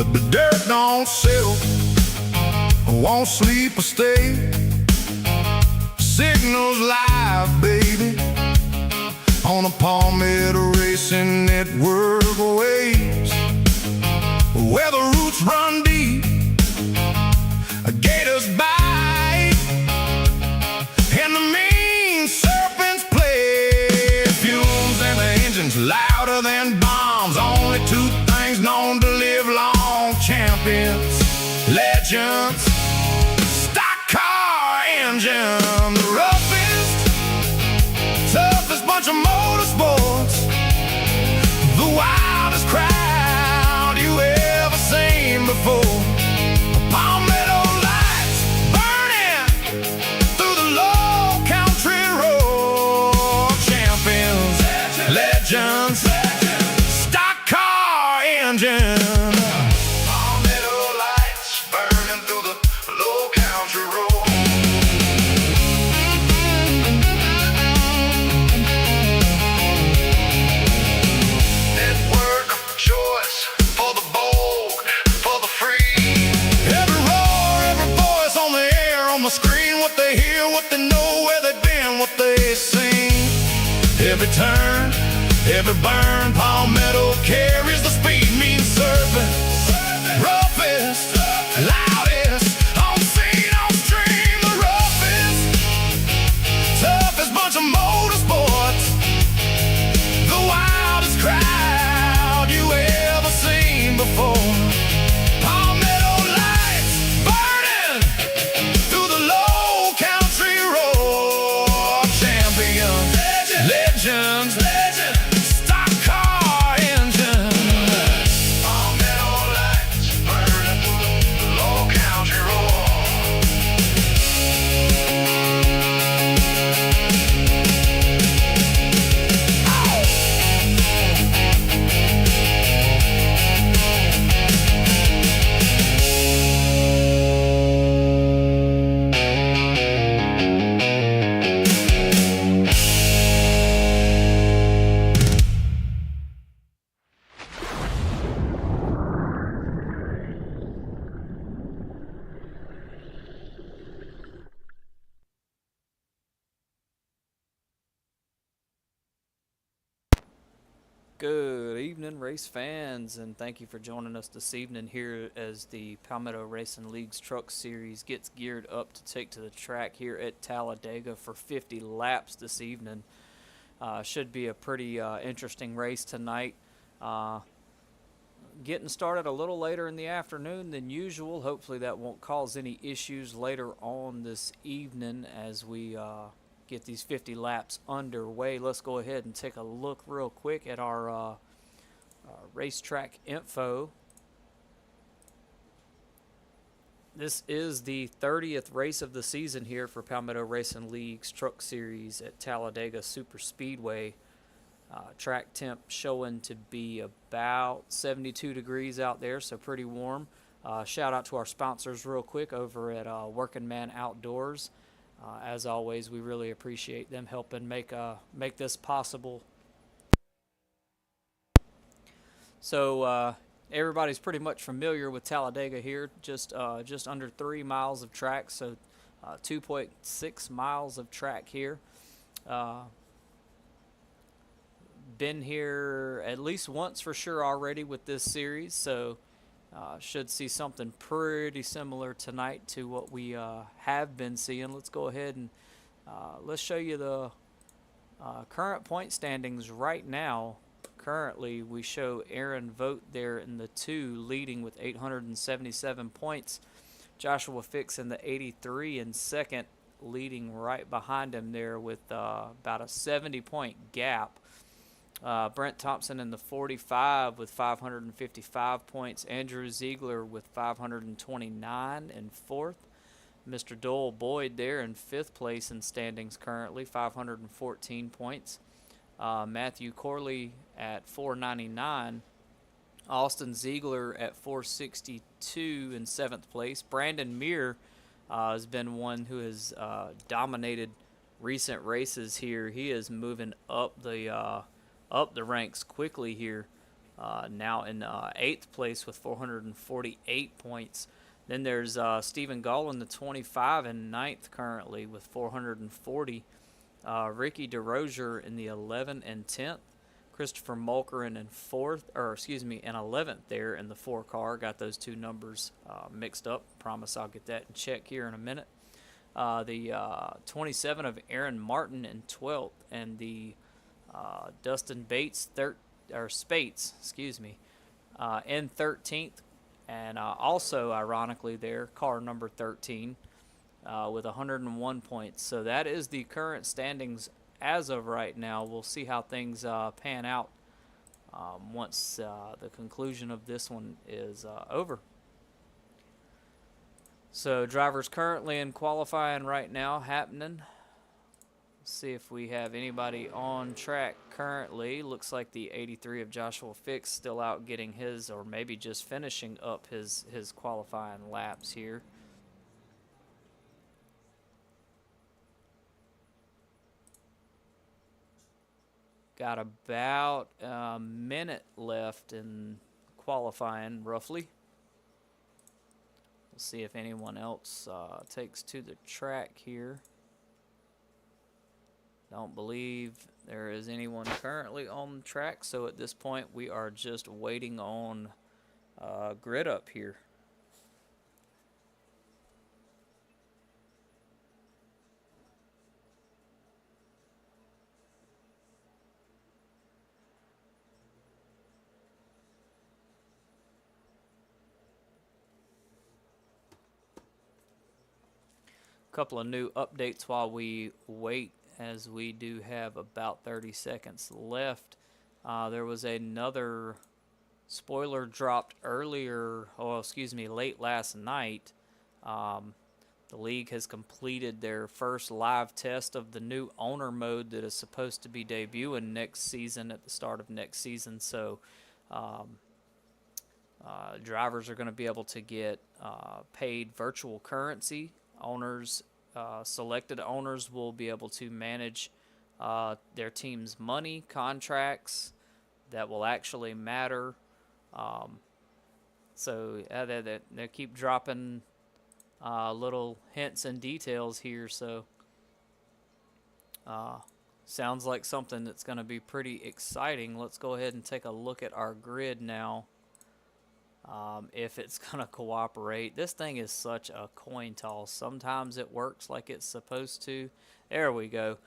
The dirt don't settle, won't sleep or stay. Signals live, baby, on the Palmetto Racing Network waves, where the roots run deep, gators bite, and the mean serpents play. Fumes and the engines louder than bombs. Only two things known to live long: champions, legends, stock car engine. The roughest, toughest bunch of motorsports, the wildest crowd you ever seen before. Palmetto lights burning through the low country road. Champions, legends, stock car engine. Palmetto lights burning through the low country road. Network of choice for the bold, for the free. Every roar, every voice on the air, on the screen. What they hear, what they know, where they've been, what they seen. Every turn, every burn, Palmetto carries the speed. Mean serpent, roughest, loudest, on scene, on stream. The roughest, toughest bunch of motorsports, the wildest crowd you ever seen before. Palmetto lights burning through the low country road. Champions, legends, stock car engine. Palmetto lights burning through the low country road. Good evening, race fans, and thank you for joining us this evening here as the Palmetto Racing League's Truck Series gets geared up to take to the track here at Talladega for 50 laps this evening. Should be a pretty interesting race tonight. Getting started a little later in the afternoon than usual. Hopefully that won't cause any issues later on this evening as we get these 50 laps underway. Let's go ahead and take a look real quick at our racetrack info. This is the 30th race of the season here for Palmetto Racing League's Truck Series at Talladega Super Speedway. Track temp showing to be about 72 degrees out there, so pretty warm. Shout out to our sponsors real quick over at Working Man Outdoors. As always, we really appreciate them helping make this possible. So everybody's pretty much familiar with Talladega here. Just under 3 miles of track, so 2.6 miles of track here. Been here at least once for sure already with this series, so should see something pretty similar tonight to what we have been seeing. Let's go ahead and let's show you the current point standings right now. Currently, we show Aaron Vogt there in the 2, leading with 877 points. Joshua Fix in the 83 in second, leading right behind him there with about a 70-point gap. Brent Thompson in the 45 with 555 points. Andrew Ziegler with 529 in fourth. Mr. Doyle Boyd there in fifth place in standings currently, 514 points. Matthew Corley at 499. Austin Ziegler at 462 in seventh place. Brandon Muir has been one who has dominated recent races here. He is moving up the ranks quickly here. now in 8th place with 448 points. Then there's Stephen Gall in the 25 and 9th currently with 440. Ricky DeRozier in the 11th and 10th. Christopher Mulkerin in 11th there in the 4 car. Got those two numbers mixed up. Promise I'll get that in check here in a minute. The 27 of Aaron Martin in 12th, and the Dustin Spates, in 13th, and also ironically there, car number 13 with 101 points. So that is the current standings as of right now. We'll see how things pan out once the conclusion of this one is over. So drivers currently in qualifying right now happening. Let's see if we have anybody on track currently. Looks like the 83 of Joshua Fix still out getting his, or maybe just finishing up his qualifying laps here. Got about a minute left in qualifying, roughly. We'll see if anyone else takes to the track here. Don't believe there is anyone currently on the track, so at this point we are just waiting on grid up here. Couple of new updates while we wait, as we do have about 30 seconds left. There was another spoiler dropped late last night. The league has completed their first live test of the new owner mode that is supposed to be debuting next season, at the start of next season. So drivers are going to be able to get paid virtual currency. Selected owners will be able to manage their team's money, contracts that will actually matter. So they keep dropping little hints and details here. So sounds like something that's going to be pretty exciting. Let's go ahead and take a look at our grid now. If it's going to cooperate. This thing is such a coin toss. Sometimes it works like it's supposed to. There we go.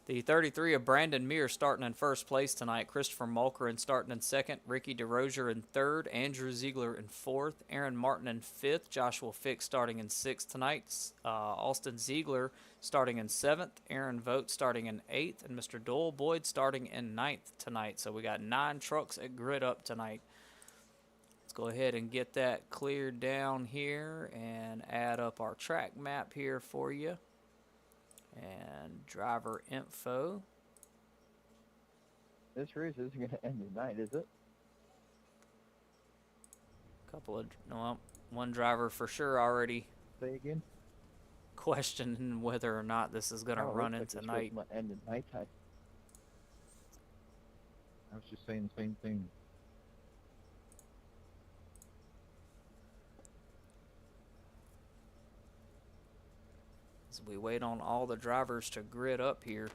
The 33 of Brandon Mears starting in first place tonight. Christopher Mulkerin starting in second. Ricky DeRozier in third. Andrew Ziegler in fourth. Aaron Martin in fifth. Joshua Fix starting in sixth tonight. Austin Ziegler starting in seventh. Aaron Vogt starting in eighth. And Mr. Doyle Boyd starting in ninth tonight. So we got 9 trucks at grid up tonight. Go ahead and get that cleared down here and add up our track map here for you. And driver info. This race isn't going to end tonight, is it? One driver for sure already Say again? questioning whether or not this is going to run into night. End at nighttime. I was just saying the same thing. We wait on all the drivers to grid up here.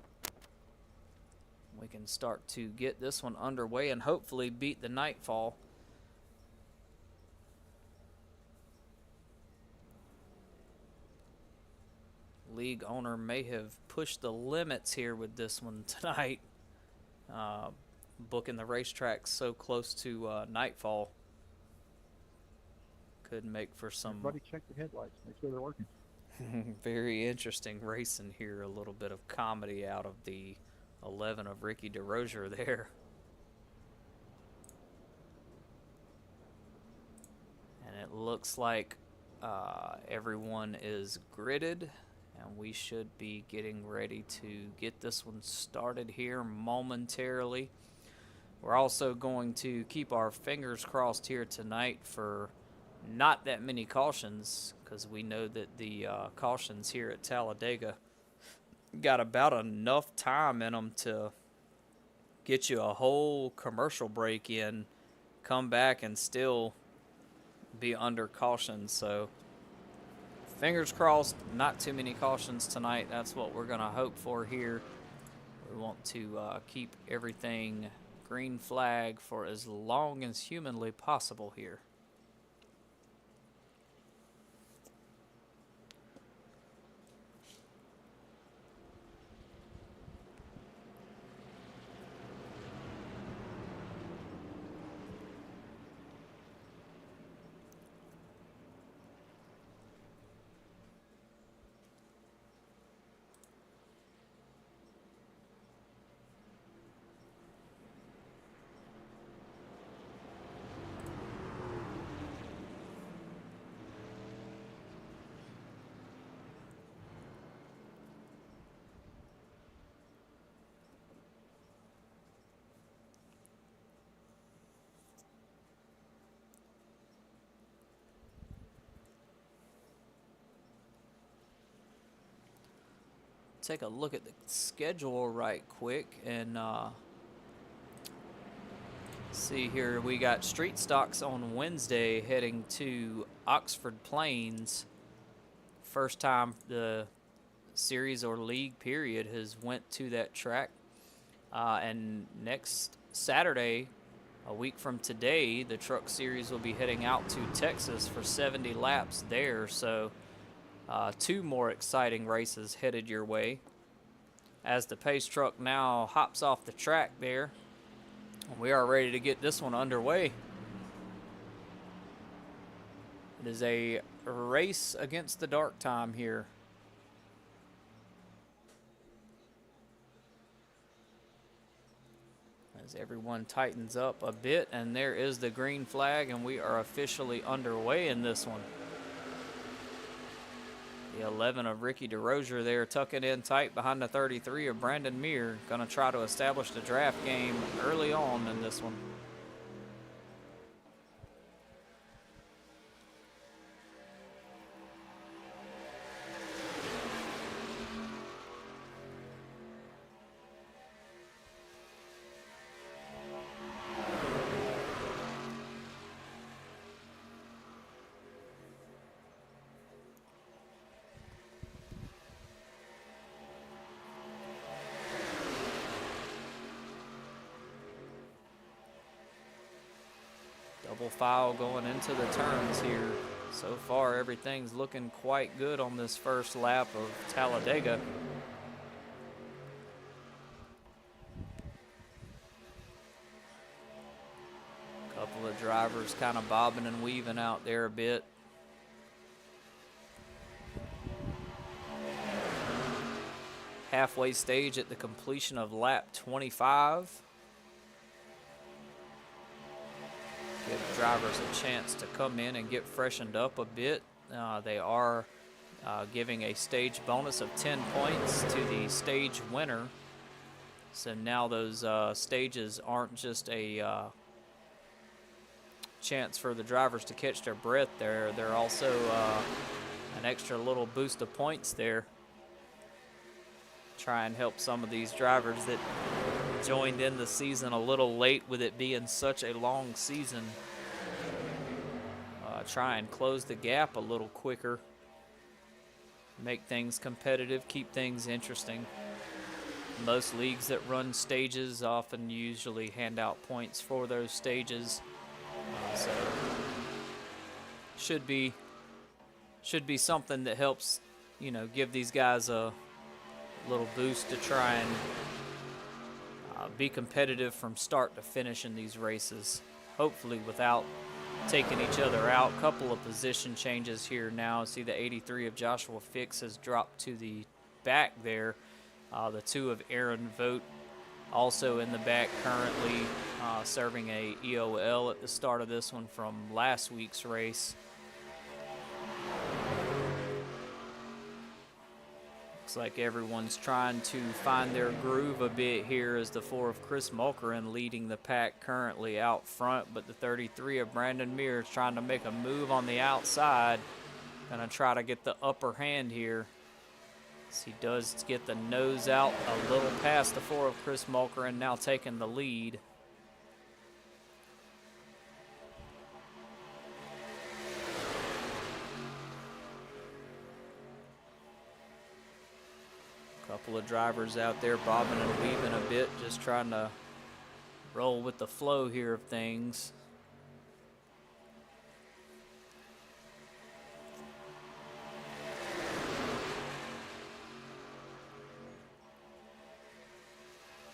We can start to get this one underway and hopefully beat the nightfall. League owner may have pushed the limits here with this one tonight, booking the racetrack so close to nightfall. Could make for some... Everybody check the headlights, make sure they're working. Very interesting racing here. A little bit of comedy out of the 11 of Ricky DeRozier there. And it looks like everyone is gridded, and we should be getting ready to get this one started here momentarily. We're also going to keep our fingers crossed here tonight for not that many cautions, because we know that the cautions here at Talladega got about enough time in them to get you a whole commercial break in come back and still be under caution. So fingers crossed, not too many cautions tonight. That's what we're going to hope for here. We want to keep everything green flag for as long as humanly possible here. Take a look at the schedule right quick and see here. We got street stocks on Wednesday heading to Oxford Plains. First time the series or league period has went to that track. And next Saturday, a week from today, the truck series will be heading out to Texas for 70 laps there. So 2 more exciting races headed your way. As the pace truck now hops off the track there, we are ready to get this one underway. It is a race against the dark time here. As everyone tightens up a bit, and there is the green flag, and we are officially underway in this one. The 11 of Ricky DeRozier there tucking in tight behind the 33 of Brandon Meir. Going to try to establish the draft game early on in this one. Double file going into the turns here. So far, everything's looking quite good on this first lap of Talladega. Couple of drivers kind of bobbing and weaving out there a bit. Halfway stage at the completion of lap 25. Give drivers a chance to come in and get freshened up a bit. They are giving a stage bonus of 10 points to the stage winner. So now those stages aren't just a chance for the drivers to catch their breath there. They're also an extra little boost of points there. Try and help some of these drivers that joined in the season a little late with it being such a long season. Try and close the gap a little quicker. Make things competitive, keep things interesting. Most leagues that run stages often usually hand out points for those stages. So should be something that helps, you know, give these guys a little boost to try and be competitive from start to finish in these races, hopefully without taking each other out. Couple of position changes here now. See the 83 of Joshua Fix has dropped to the back there. The 2 of Aaron Vogt also in the back currently, serving a EOL at the start of this one from last week's race. Looks like everyone's trying to find their groove a bit here as the 4 of Chris Mulkerin leading the pack currently out front, but the 33 of Brandon Meir is trying to make a move on the outside. Gonna try to get the upper hand here. As he does get the nose out a little past the 4 of Chris Mulkerin, now taking the lead. couple of drivers out there bobbing and weaving a bit, just trying to roll with the flow here of things.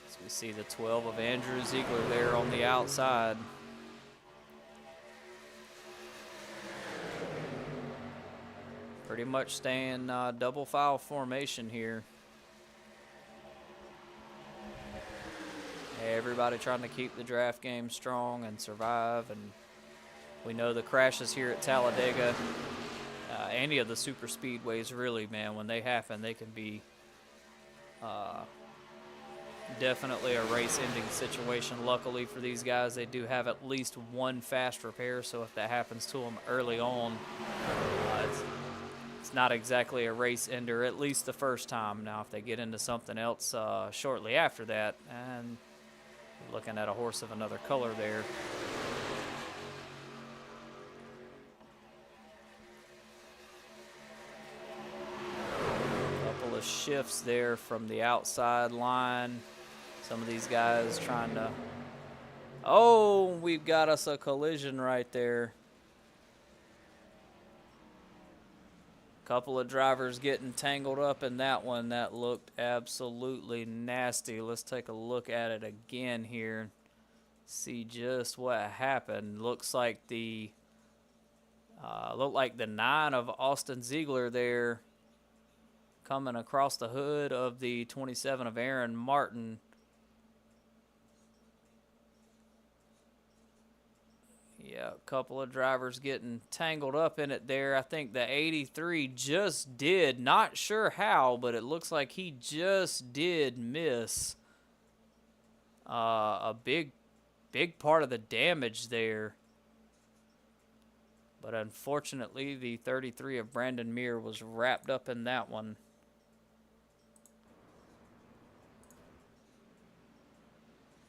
So we see the 12 of Andrew Ziegler there on the outside. Pretty much staying double file formation here. Everybody trying to keep the draft game strong and survive. And we know the crashes here at Talladega, any of the super speedways really, man, when they happen, they can be definitely a race-ending situation. Luckily for these guys, they do have at least one fast repair, so if that happens to them early on, it's not exactly a race ender, at least the first time. Now, if they get into something else shortly after that, and looking at a horse of another color there. Couple of shifts there from the outside line. Some of these guys trying to... Oh, we've got us a collision right there. Couple of drivers getting tangled up in that one. That looked absolutely nasty. Let's take a look at it again here. See just what happened. Looks like the 9 of Austin Ziegler there coming across the hood of the 27 of Aaron Martin. Yeah, a couple of drivers getting tangled up in it there. I think the 83 just did, not sure how, but it looks like he just did miss a big part of the damage there. But unfortunately, the 33 of Brandon Muir was wrapped up in that one.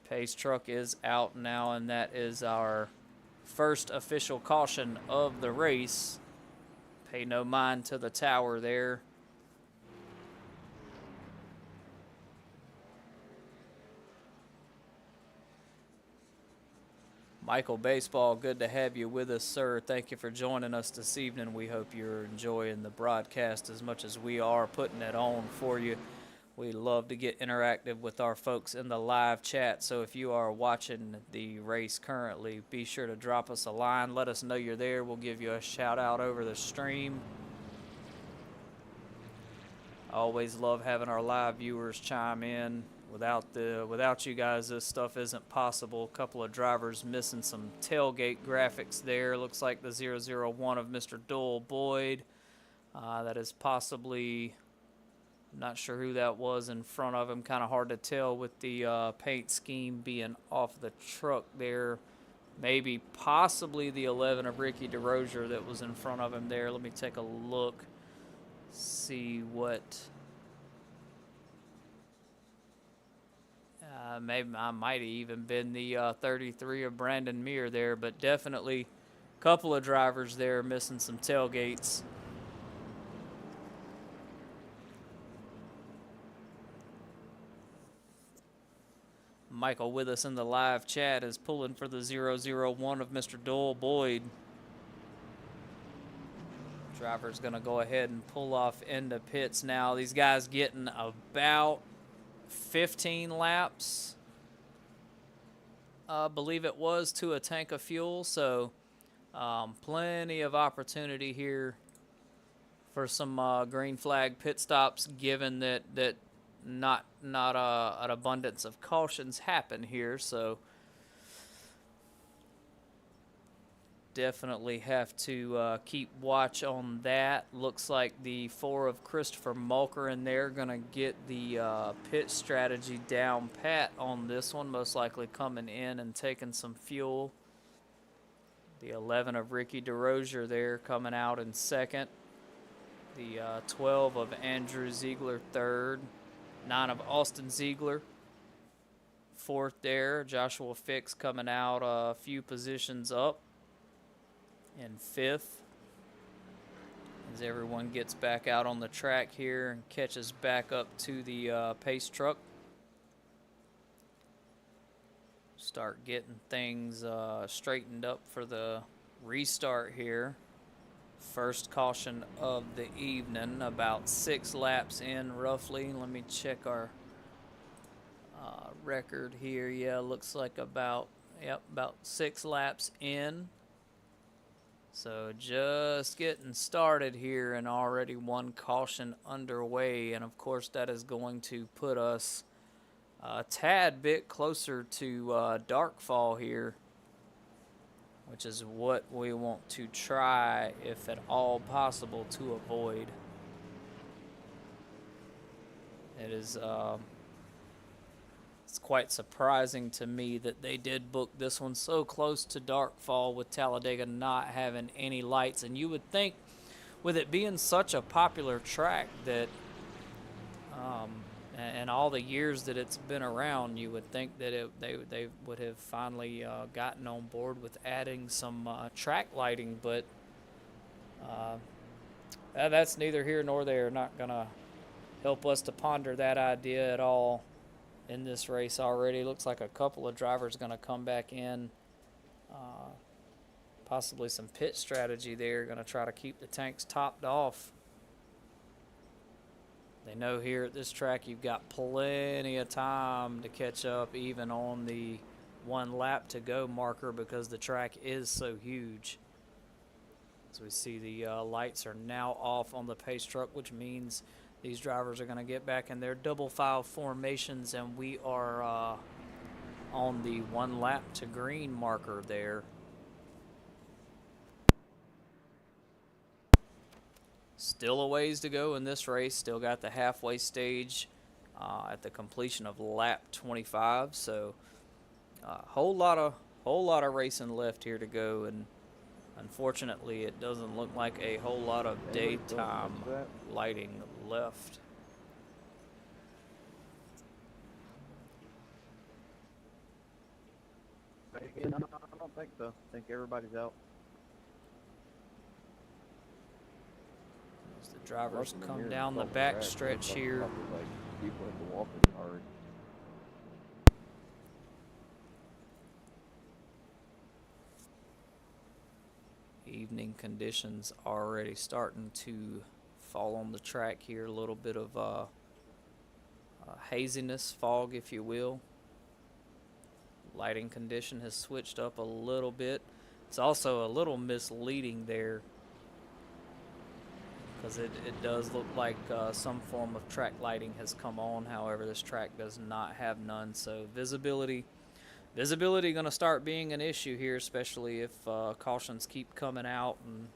Pace truck is out now, and that is our first official caution of the race. Pay no mind to the tower there. Michael Baseball, good to have you with us, sir. Thank you for joining us this evening. We hope you're enjoying the broadcast as much as we are putting it on for you. We love to get interactive with our folks in the live chat, so if you are watching the race currently, be sure to drop us a line. Let us know you're there. We'll give you a shout-out over the stream. I always love having our live viewers chime in. Without you guys, this stuff isn't possible. A couple of drivers missing some tailgate graphics there. Looks like the 001 of Mr. Doyle Boyd. That is possibly... Not sure who that was in front of him. Kind of hard to tell with the paint scheme being off the truck there. Maybe possibly the 11 of Ricky DeRozier that was in front of him there. Let me take a look. See what... maybe I might have even been the 33 of Brandon Muir there. But definitely a couple of drivers there missing some tailgates. Michael with us in the live chat is pulling for the 001 of Mr. Doyle Boyd. Driver's going to go ahead and pull off into pits now. These guys getting about 15 laps, I believe it was, to a tank of fuel. So plenty of opportunity here for some green flag pit stops, given that not an abundance of cautions happen here, so definitely have to keep watch on that. Looks like the 4 of Christopher Mulker in there gonna get the pit strategy down pat on this one, most likely coming in and taking some fuel. The 11 of Ricky DeRozier there coming out in second. The 12 of Andrew Ziegler third. 9 of Austin Ziegler fourth there. Joshua Fix coming out a few positions up in fifth. as everyone gets back out on the track here and catches back up to the pace truck. Start getting things straightened up for the restart here. First caution of the evening, about 6 laps in roughly. Let me check our record here. Yeah, looks like about 6 laps in. So just getting started here and already one caution underway. And of course that is going to put us a tad bit closer to darkfall here, which is what we want to try, if at all possible, to avoid. It is it's quite surprising to me that they did book this one so close to darkfall, with Talladega not having any lights. And you would think, with it being such a popular track, that and all the years that it's been around, you would think that they would have finally gotten on board with adding some track lighting, but that's neither here nor there. Not gonna help us to ponder that idea at all in this race already. Looks like a couple of drivers gonna come back in, possibly some pit strategy there, gonna try to keep the tanks topped off. They know here at this track you've got plenty of time to catch up, even on the 1 lap to go marker, because the track is so huge. As we see, the lights are now off on the pace truck, which means these drivers are going to get back in their double file formations, and we are on the 1 lap to green marker there. Still a ways to go in this race. Still got the halfway stage at the completion of lap 25. So whole lot of racing left here to go, and unfortunately it doesn't look like a whole lot of daytime lighting left. No, I don't think so. I think everybody's out. As the drivers come down the back stretch here. Like people in the walking hard. Evening conditions already starting to fall on the track here. A little bit of haziness, fog, if you will. Lighting condition has switched up a little bit. It's also a little misleading there, because it does look like some form of track lighting has come on. However, this track does not have none, so visibility going to start being an issue here, especially if cautions keep coming out, and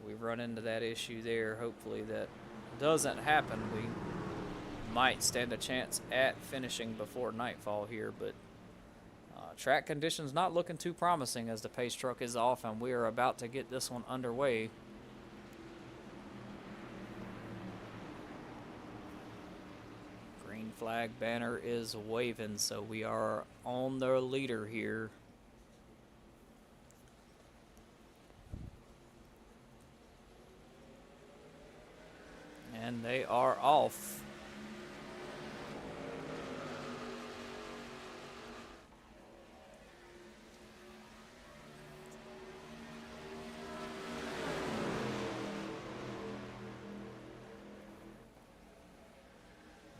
we run into that issue there. Hopefully that doesn't happen. We might stand a chance at finishing before nightfall here, but track conditions not looking too promising as the pace truck is off, and we are about to get this one underway. Green flag banner is waving, so we are on the leader here. And they are off.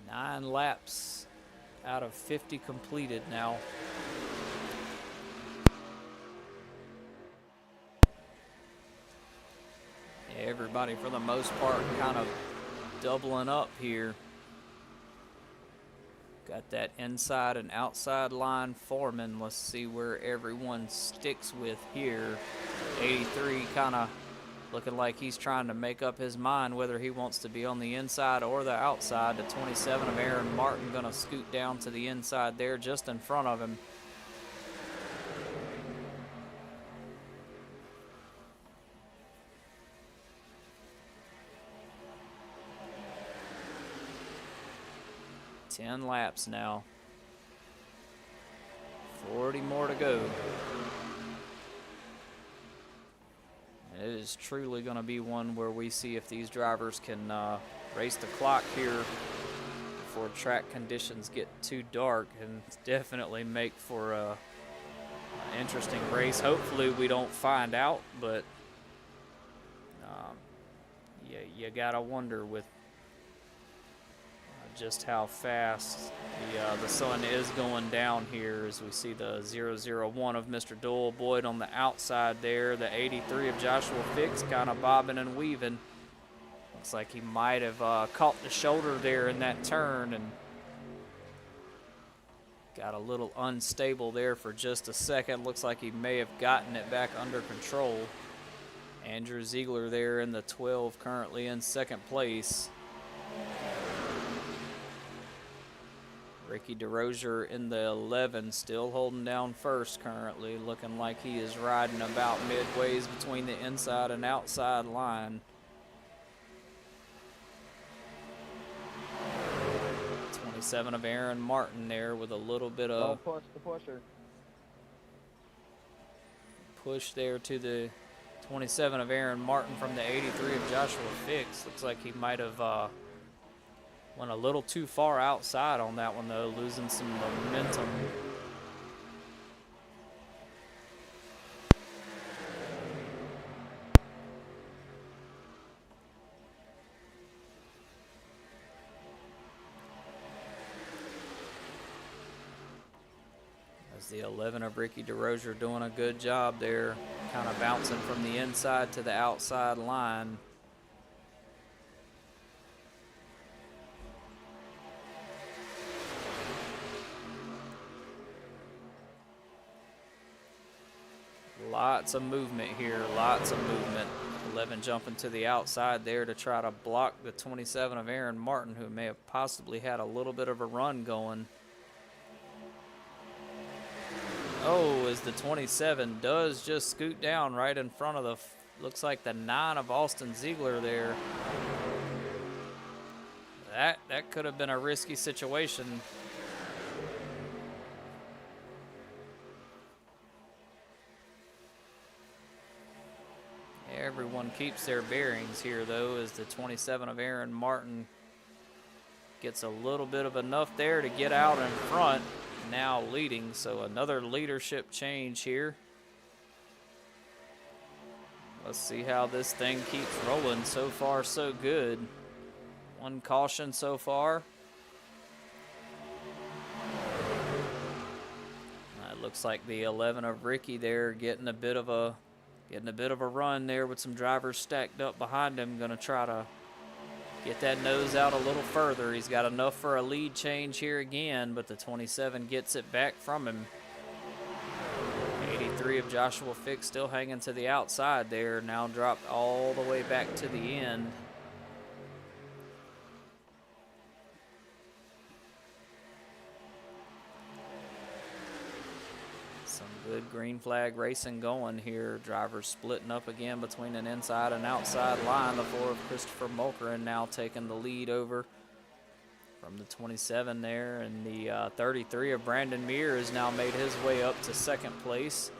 Nine laps out of 50 completed now. Everybody, for the most part, kind of doubling up here. Got that inside and outside line forming. Let's see where everyone sticks with here. 83 kind of looking like he's trying to make up his mind whether he wants to be on the inside or the outside. The 27 of Aaron Martin going to scoot down to the inside there, just in front of him. Ten laps now. 40 more to go. It is truly going to be one where we see if these drivers can race the clock here before track conditions get too dark, and definitely make for an interesting race. Hopefully we don't find out, but you gotta wonder with just how fast the sun is going down here, as we see the 001 of Mr. Doyle Boyd on the outside there. The 83 of Joshua Fix kind of bobbing and weaving. Looks like he might have caught the shoulder there in that turn and got a little unstable there for just a second. Looks like he may have gotten it back under control. Andrew Ziegler there in the 12, currently in second place. Ricky DeRozier in the 11, still holding down first currently, looking like he is riding about midways between the inside and outside line. 27 of Aaron Martin there with a little bit of push there to the 27 of Aaron Martin from the 83 of Joshua Fix. Looks like he might have went a little too far outside on that one though, losing some momentum. As the 11 of Ricky DeRozier doing a good job there, kind of bouncing from the inside to the outside line. Lots of movement here, lots of movement. 11 jumping to the outside there to try to block the 27 of Aaron Martin, who may have possibly had a little bit of a run going. Oh, as the 27 does just scoot down right in front of the, looks like the 9 of Austin Ziegler there. That could have been a risky situation. Everyone keeps their bearings here, though, as the 27 of Aaron Martin gets a little bit of enough there to get out in front, now leading. So another leadership change here. Let's see how this thing keeps rolling. So far, so good. One caution so far. It looks like the 11 of Ricky there getting a bit of a run there with some drivers stacked up behind him. Gonna try to get that nose out a little further. He's got enough for a lead change here again, but the 27 gets it back from him. 83 of Joshua Fix still hanging to the outside there, now dropped all the way back to the end. Good green flag racing going here. Drivers splitting up again between an inside and outside line. The 4 of Christopher Mulkerin now taking the lead over from the 27 there. And the 33 of Brandon Mears has now made his way up to second place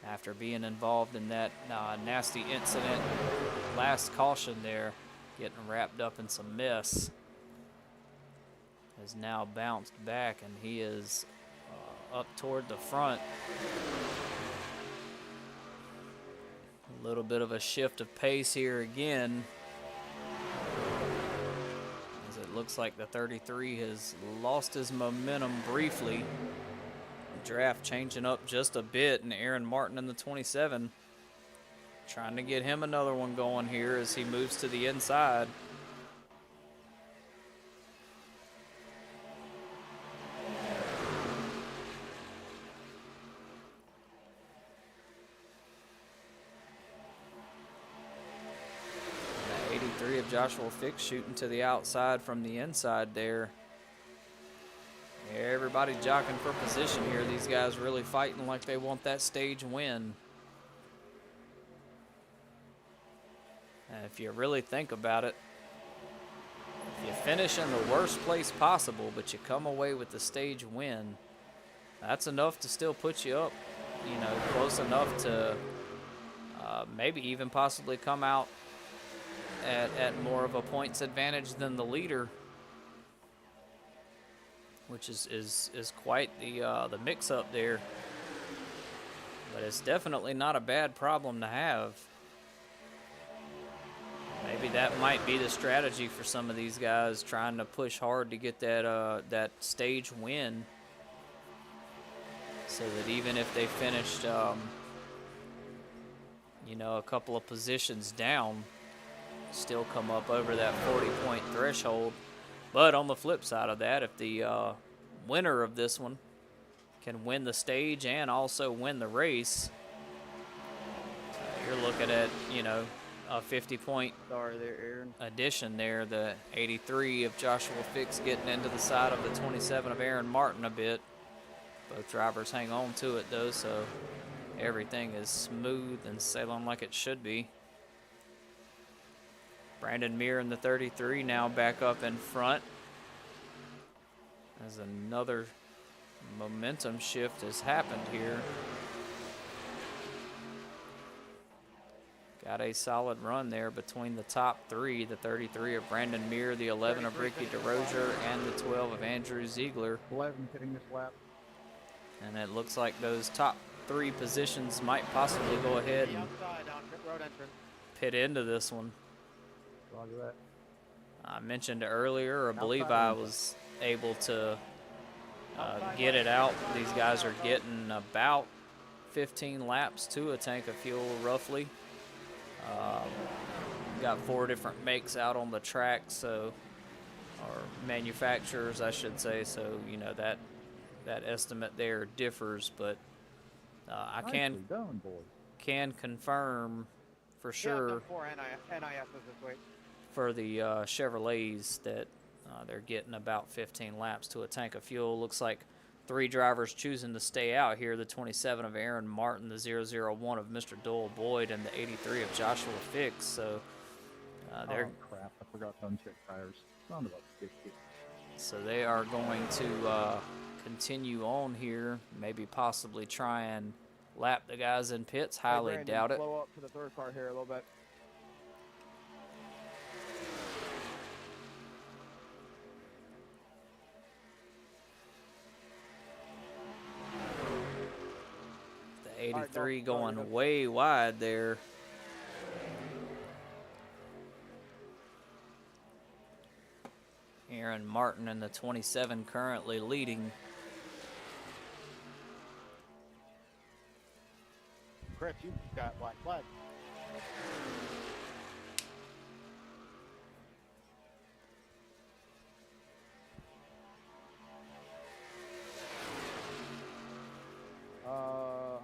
after being involved in that nasty incident. Last caution there, getting wrapped up in some mess. Has now bounced back, and he is up toward the front. A little bit of a shift of pace here again, as it looks like the 33 has lost his momentum briefly. Draft changing up just a bit, and Aaron Martin in the 27 trying to get him another one going here as he moves to the inside. Of Joshua Fix shooting to the outside from the inside there. Everybody jockeying for position here. These guys really fighting like they want that stage win. And if you really think about it, if you finish in the worst place possible, but you come away with the stage win, that's enough to still put you up, close enough to maybe even possibly come out at more of a points advantage than the leader, which is quite the mix-up there. But it's definitely not a bad problem to have. Maybe that might be the strategy for some of these guys, trying to push hard to get that stage win, so that even if they finished, you know, a couple of positions down, still come up over that 40-point threshold. But on the flip side of that, if the winner of this one can win the stage and also win the race, you're looking at, you know, a 50-point Sorry there, Aaron. addition there. The 83 of Joshua Fix getting into the side of the 27 of Aaron Martin a bit. Both drivers hang on to it, though, so everything is smooth and sailing like it should be. Brandon Muir in the 33 now back up in front, as another momentum shift has happened here. Got a solid run there between the top three, the 33 of Brandon Muir, the 11 of Ricky DeRozier, and the 12 of Andrew Ziegler. 11 hitting this lap. And it looks like those top three positions might possibly go ahead and pit into this one. Roger that. I mentioned earlier, I believe I was able to get it out. These guys are getting about 15 laps to a tank of fuel, roughly. Got 4 different makes out on the track, so, or manufacturers, I should say. So, you know, that estimate there differs, but I can confirm for sure for the Chevrolets that they're getting about 15 laps to a tank of fuel. Looks like 3 drivers choosing to stay out here. The 27 of Aaron Martin, the 001 of Mr. Doyle Boyd, and the 83 of Joshua Fix. So they're... Oh, crap. I forgot to uncheck tires. Sound about 50. So they are going to continue on here, maybe possibly try and lap the guys in pits. Highly Brandon, doubt it. Slow up to the third car here a little bit. The 83 going way wide there. Aaron Martin in the 27 currently leading. Chris, you got black flag.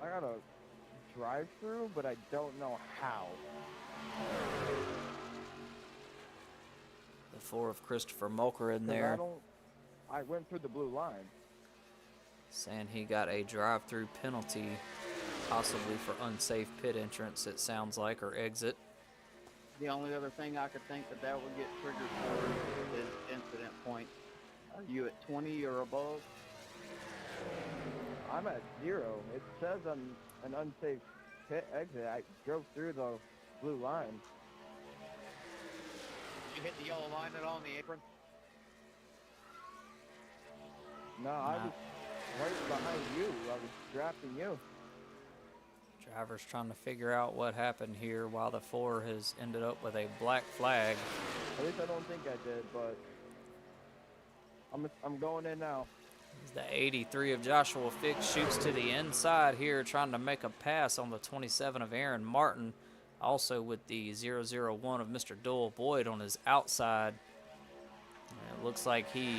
I got a drive-through, but I don't know how. The 4 of Christopher Mulker in there. I went through the blue line. Saying he got a drive-through penalty, possibly for unsafe pit entrance, it sounds like, or exit. The only other thing I could think that would get triggered for is incident point. Are you at 20 or above? I'm at 0. It says I'm an unsafe pit exit. I drove through the blue line. You hit the yellow line at all on the apron? No, I was right behind you. I was drafting you. Driver's trying to figure out what happened here while the 4 has ended up with a black flag. At least I don't think I did, but I'm going in now. The 83 of Joshua Fix shoots to the inside here, trying to make a pass on the 27 of Aaron Martin, also with the 001 of Mr. Doyle Boyd on his outside. And it looks like he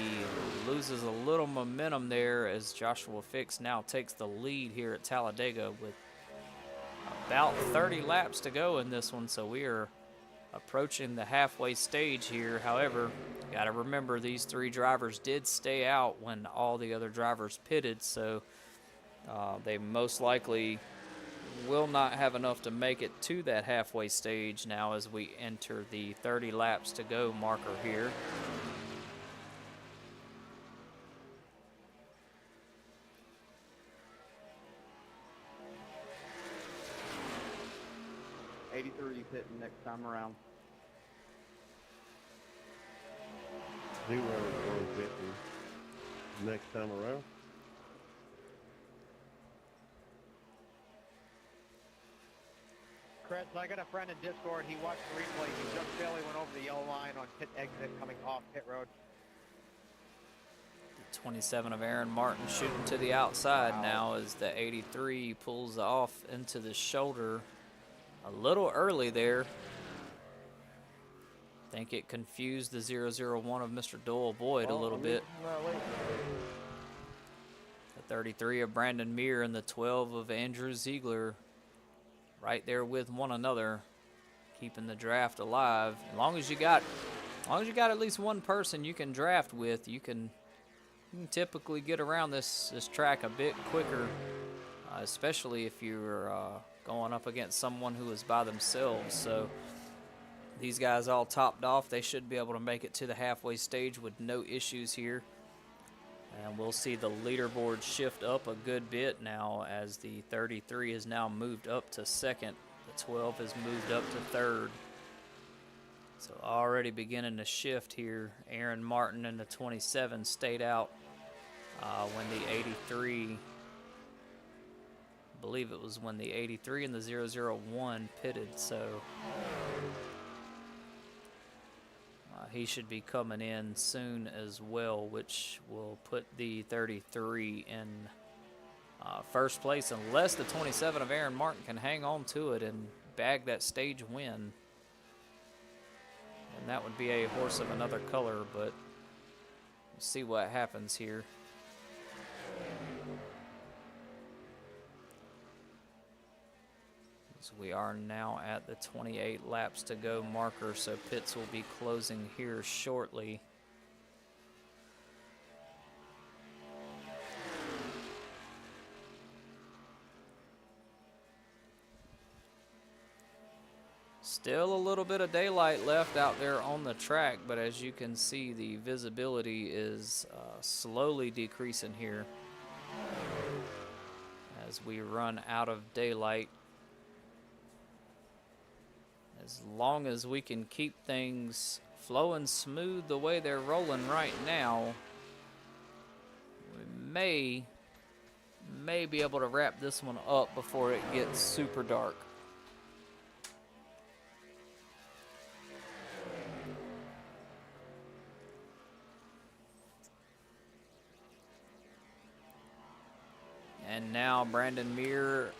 loses a little momentum there as Joshua Fix now takes the lead here at Talladega with about 30 laps to go in this one, so we are approaching the halfway stage here. However, got to remember these 3 drivers did stay out when all the other drivers pitted, so they most likely will not have enough to make it to that halfway stage now as we enter the 30 laps to go marker here. 33 pitting next time around. 0 is 150 next time around. Chris, I got a friend in Discord. He watched the replay. He just barely went over the yellow line on pit exit coming off pit road. The 27 of Aaron Martin shooting to the outside now as the 83 pulls off into the shoulder a little early there. I think it confused the 001 of Mr. Doyle Boyd a little bit. The 33 of Brandon Meir and the 12 of Andrew Ziegler right there with one another, keeping the draft alive. As long as you got at least one person you can draft with, you can typically get around this track a bit quicker, especially if you're going up against someone who is by themselves. So these guys all topped off. They should be able to make it to the halfway stage with no issues here. And we'll see the leaderboard shift up a good bit now as the 33 is now moved up to second. The 12 has moved up to third. So already beginning to shift here. Aaron Martin and the 27 stayed out when the 83, I believe it was when the 83 and the 001 pitted. So he should be coming in soon as well, which will put the 33 in first place unless the 27 of Aaron Martin can hang on to it and bag that stage win. And that would be a horse of another color, but we'll see what happens here. So we are now at the 28 laps to go marker, so pits will be closing here shortly. Still a little bit of daylight left out there on the track, but as you can see, the visibility is slowly decreasing here as we run out of daylight. As long as we can keep things flowing smooth the way they're rolling right now, we may be able to wrap this one up before it gets super dark. And now Brandon Meir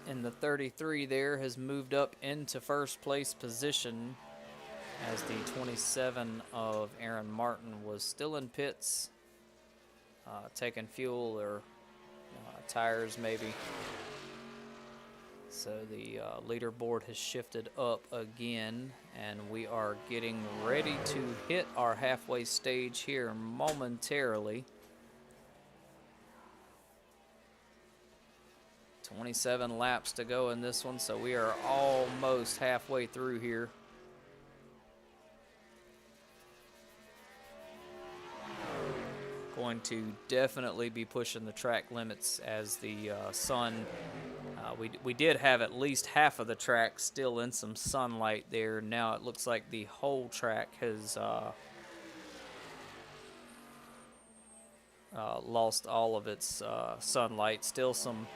in the 33 there has moved up into first place position as the 27 of Aaron Martin was still in pits, taking fuel or tires maybe. So the leaderboard has shifted up again, and we are getting ready to hit our halfway stage here momentarily. 27 laps to go in this one, so we are almost halfway through here. Going to definitely be pushing the track limits as the sun, we did have at least half of the track still in some sunlight there. Now it looks like the whole track has lost all of its sunlight. Still some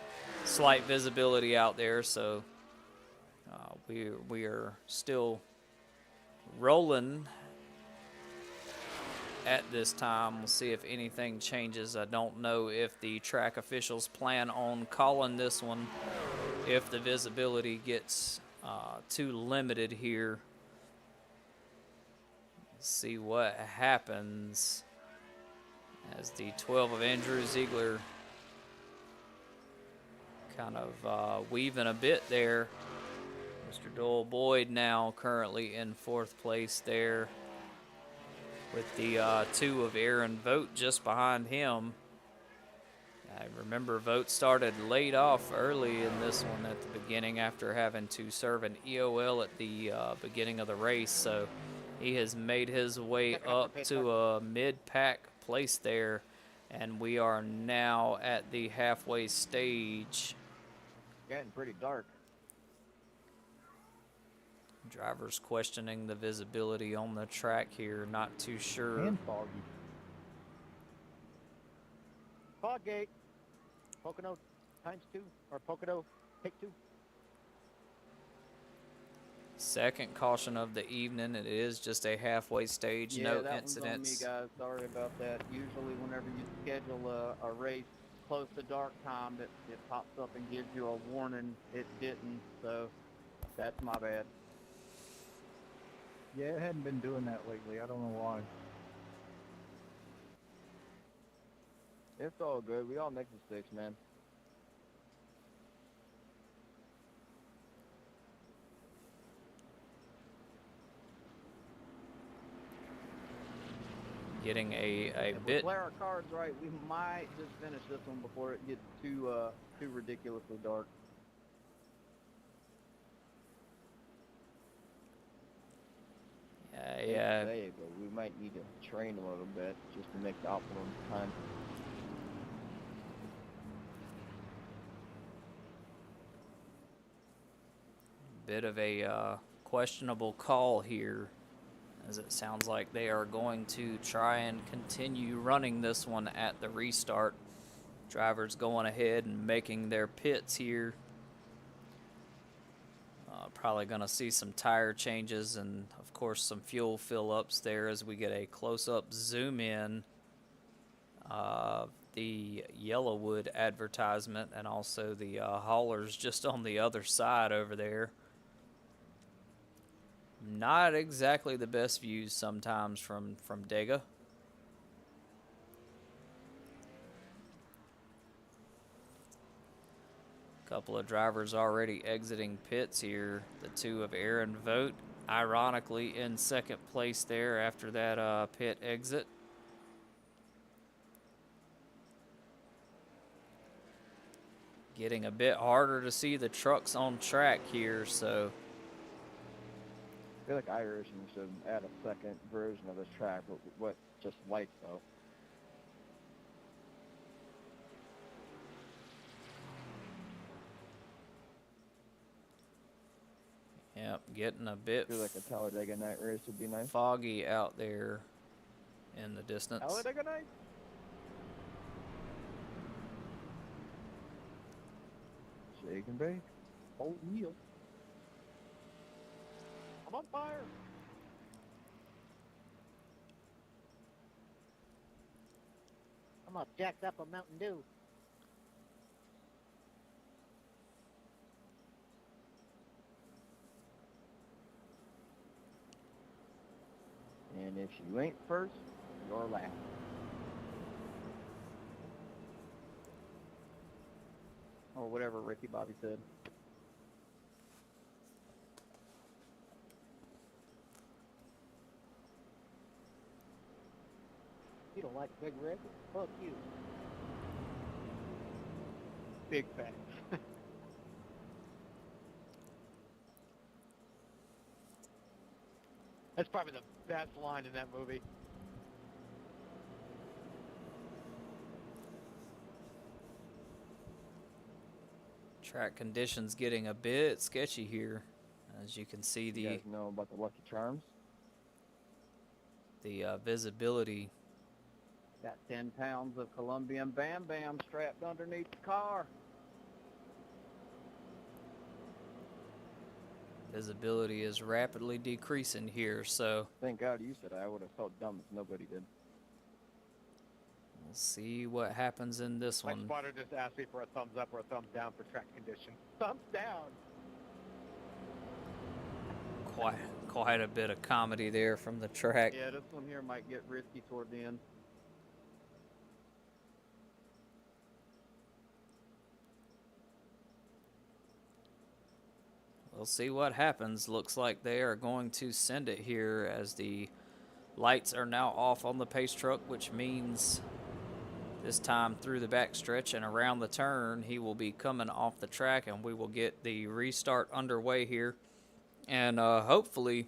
slight visibility out there, so we are still rolling at this time. We'll see if anything changes. I don't know if the track officials plan on calling this one if the visibility gets too limited here. Let's see what happens as the 12 of Andrew Ziegler kind of weaving a bit there. Mr. Doyle Boyd now currently in fourth place there, with the 2 of Aaron Vogt just behind him. I remember Vogt started laid off early in this one at the beginning after having to serve an EOL at the beginning of the race, so he has made his way up to a mid-pack place there, and we are now at the halfway stage. Getting pretty dark. Drivers questioning the visibility on the track here, not too sure. And foggy. Fog gate. Pocono ×2 or Pocono take 2. Second caution of the evening. It is just a halfway stage. Yeah, No that incidents. one's on me, guys. Sorry about that. Usually, whenever you schedule a race close to dark time, it pops up and gives you a warning. It didn't, so that's my bad. Yeah, it hadn't been doing that lately. I don't know why. It's all good. We all make mistakes, man. Getting a If we bit. play our cards right, we might just finish this one before it gets too ridiculously dark. Hate to Yeah, say it, but we might need to train a little bit just to make the optimum time. bit of a questionable call here, as it sounds like they are going to try and continue running this one at the restart. Drivers going ahead and making their pits here. Probably going to see some tire changes and, of course, some fuel fill-ups there as we get a close-up zoom in of the Yellowwood advertisement and also the haulers just on the other side over there. Not exactly the best views sometimes from Dega. Couple of drivers already exiting pits here. The two of Aaron Vogt, ironically, in second place there after that pit exit. Getting a bit harder to see the trucks on track here, so I feel like iRacing should add a second version of this track, but what just lights though. yep, getting a bit I feel like a Talladega night race would be nice. foggy out there in the distance. Talladega night. Shake and bake. Old wheel. I'm on fire. I'm all jacked up on Mountain Dew. And if you ain't first, you're last. Or whatever Ricky Bobby said. You don't like Big Red? Fuck you. Big fan. That's probably the best line in that movie. Track conditions getting a bit sketchy here. As you can see, You guys know about the Lucky Charms? the visibility. Got 10 pounds of Colombian Bam Bam strapped underneath the car. Visibility is rapidly decreasing here, so Thank God you said I would have felt dumb if nobody did. we'll see what happens in this My one. spotter just asked me for a thumbs up or a thumbs down for track condition. Thumbs down. Quite a bit of comedy there from the track. Yeah, this one here might get risky toward the end. We'll see what happens. Looks like they are going to send it here as the lights are now off on the pace truck, which means this time through the backstretch and around the turn, he will be coming off the track and we will get the restart underway here. And hopefully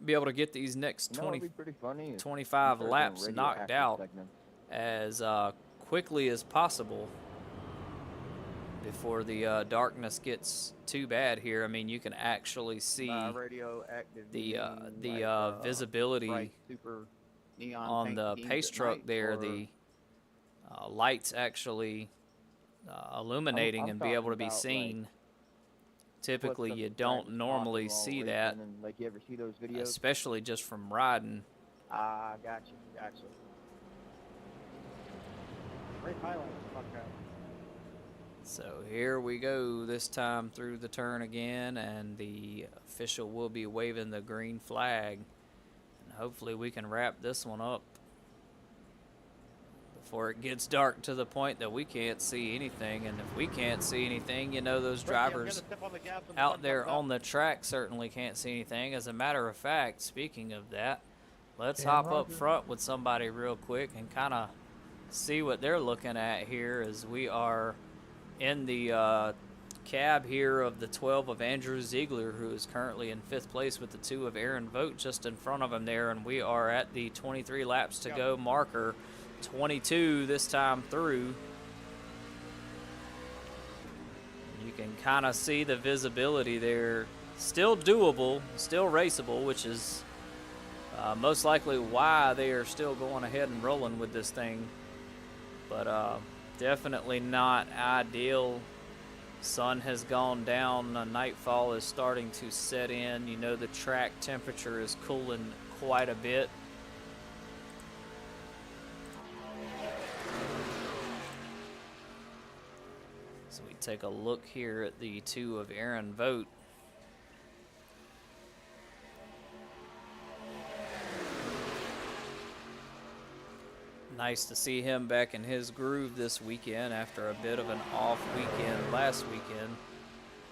be able to get these next You know what'd be pretty funny? is 25 start doing laps knocked radioactive out segments. as quickly as possible. before the darkness gets too bad here. I mean, you can actually see Radio active. the meaning visibility bright super neon on paint the schemes pace at truck night, there. or- The lights actually illuminating I'm and be able to be talking about, seen. like, Typically, what's you the don't brightest normally possible see racing, that, and like you ever see those videos? especially just from riding. Ah, gotcha. Great highlight. Fuck that. So here we go, this time through the turn again, and the official will be waving the green flag. And hopefully we can wrap this one up before it gets dark to the point that we can't see anything. And if we can't see anything, you know, those Ricky, I'm drivers gonna step on the gas when the out sun there comes up. on the track certainly can't see anything. As a matter of fact, speaking of that, let's hop up front with somebody real quick and kind of see what they're looking at here, as we are in the cab here of the 12 of Andrew Ziegler, who is currently in 5th place with the 2 of Aaron Vogt just in front of him there, and we are at the 23 laps to go marker, 22 this time through. You can kind of see the visibility there. Still doable, still raceable, which is most likely why they are still going ahead and rolling with this thing. But definitely not ideal. Sun has gone down. Nightfall is starting to set in. You know, the track temperature is cooling quite a bit. So we take a look here at the 2 of Aaron Vogt. Nice to see him back in his groove this weekend after a bit of an off weekend last weekend.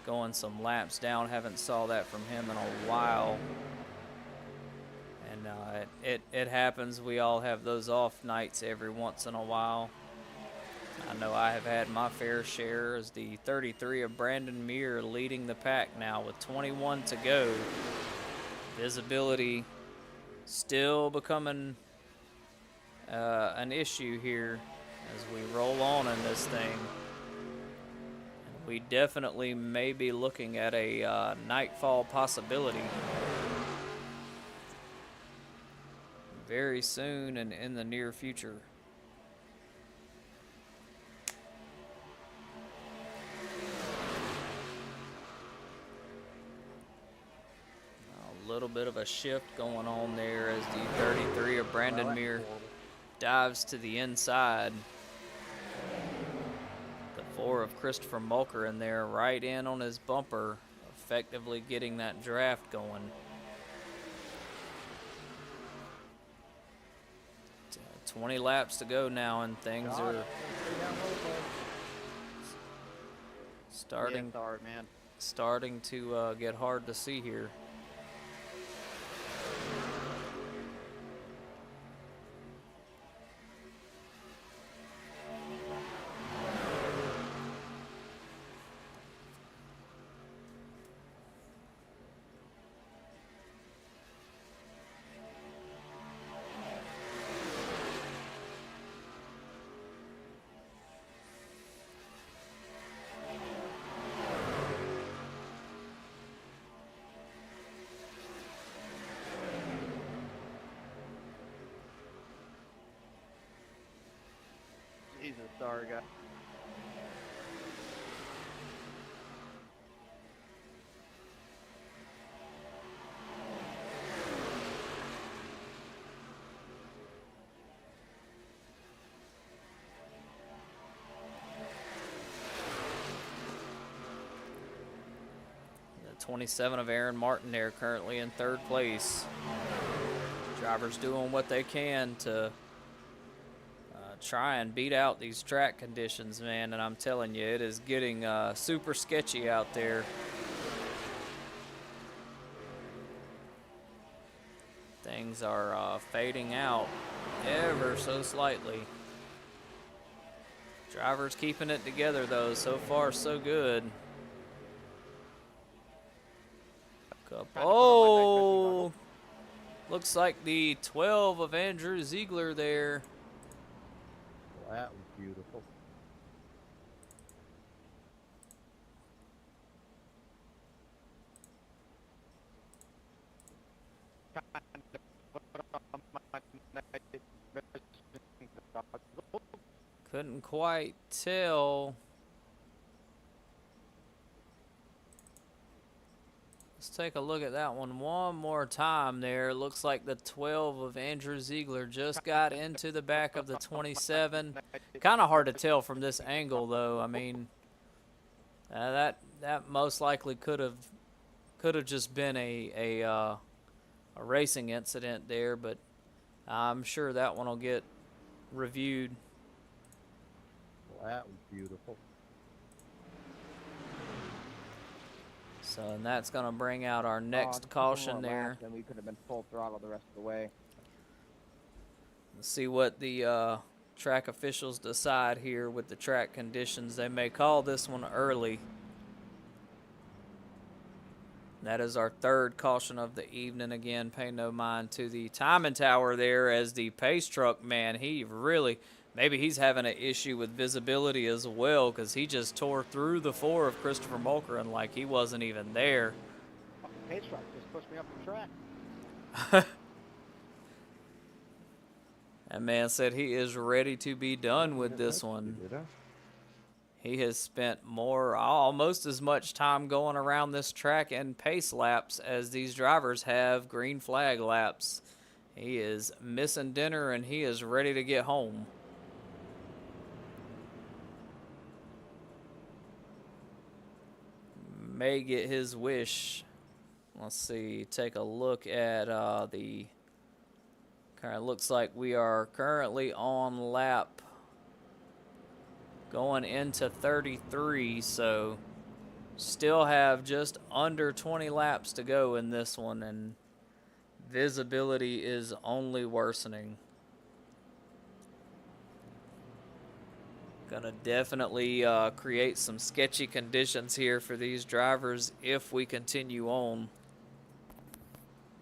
Going some laps down, haven't saw that from him in a while. And it happens, we all have those off nights every once in a while. I know I have had my fair share, as the 33 of Brandon Muir leading the pack now with 21 to go. Visibility still becoming an issue here as we roll on in this thing. We definitely may be looking at a nightfall possibility very soon and in the near future. A little bit of a shift going on there as the 33 of Brandon Muir dives to the inside. The 4 of Christopher Mulker in there, right in on his bumper, effectively getting that draft going. 20 laps to go now, and things are starting to get hard to see here. Jesus, sorry, guys. The 27 of Aaron Martin there, currently in 3rd place. Drivers doing what they can to try and beat out these track conditions, man, and I'm telling you, it is getting super sketchy out there. Things are fading out ever so slightly. Drivers keeping it together, though. So far, so good. Oh! Looks like the 12 of Andrew Ziegler there. That was beautiful. Couldn't quite tell. Let's take a look at that one more time there. Looks like the 12 of Andrew Ziegler just got into the back of the 27. Kind of hard to tell from this angle, though. I mean, that most likely could have just been a racing incident there, but I'm sure that one will get reviewed. Well, that was beautiful. So, and that's going to bring out our next Just caution more there. laps, and we could have been full throttle the rest of the way. Let's see what the track officials decide here with the track conditions. They may call this one early. That is our third caution of the evening. Again, pay no mind to the timing tower there as the pace truck, man, he really, maybe he's having an issue with visibility as well, because he just tore through the 4 of Christopher Mulkerin like he wasn't even there. Pace truck just pushed me up the track. That man said he is ready to be done with this one. He has spent almost as much time going around this track and pace laps as these drivers have green flag laps. He is missing dinner and he is ready to get home. May get his wish. Let's see, take a look at the... Kind of looks like we are currently on lap going into 33, so still have just under 20 laps to go in this one, and visibility is only worsening. Gonna definitely create some sketchy conditions here for these drivers if we continue on.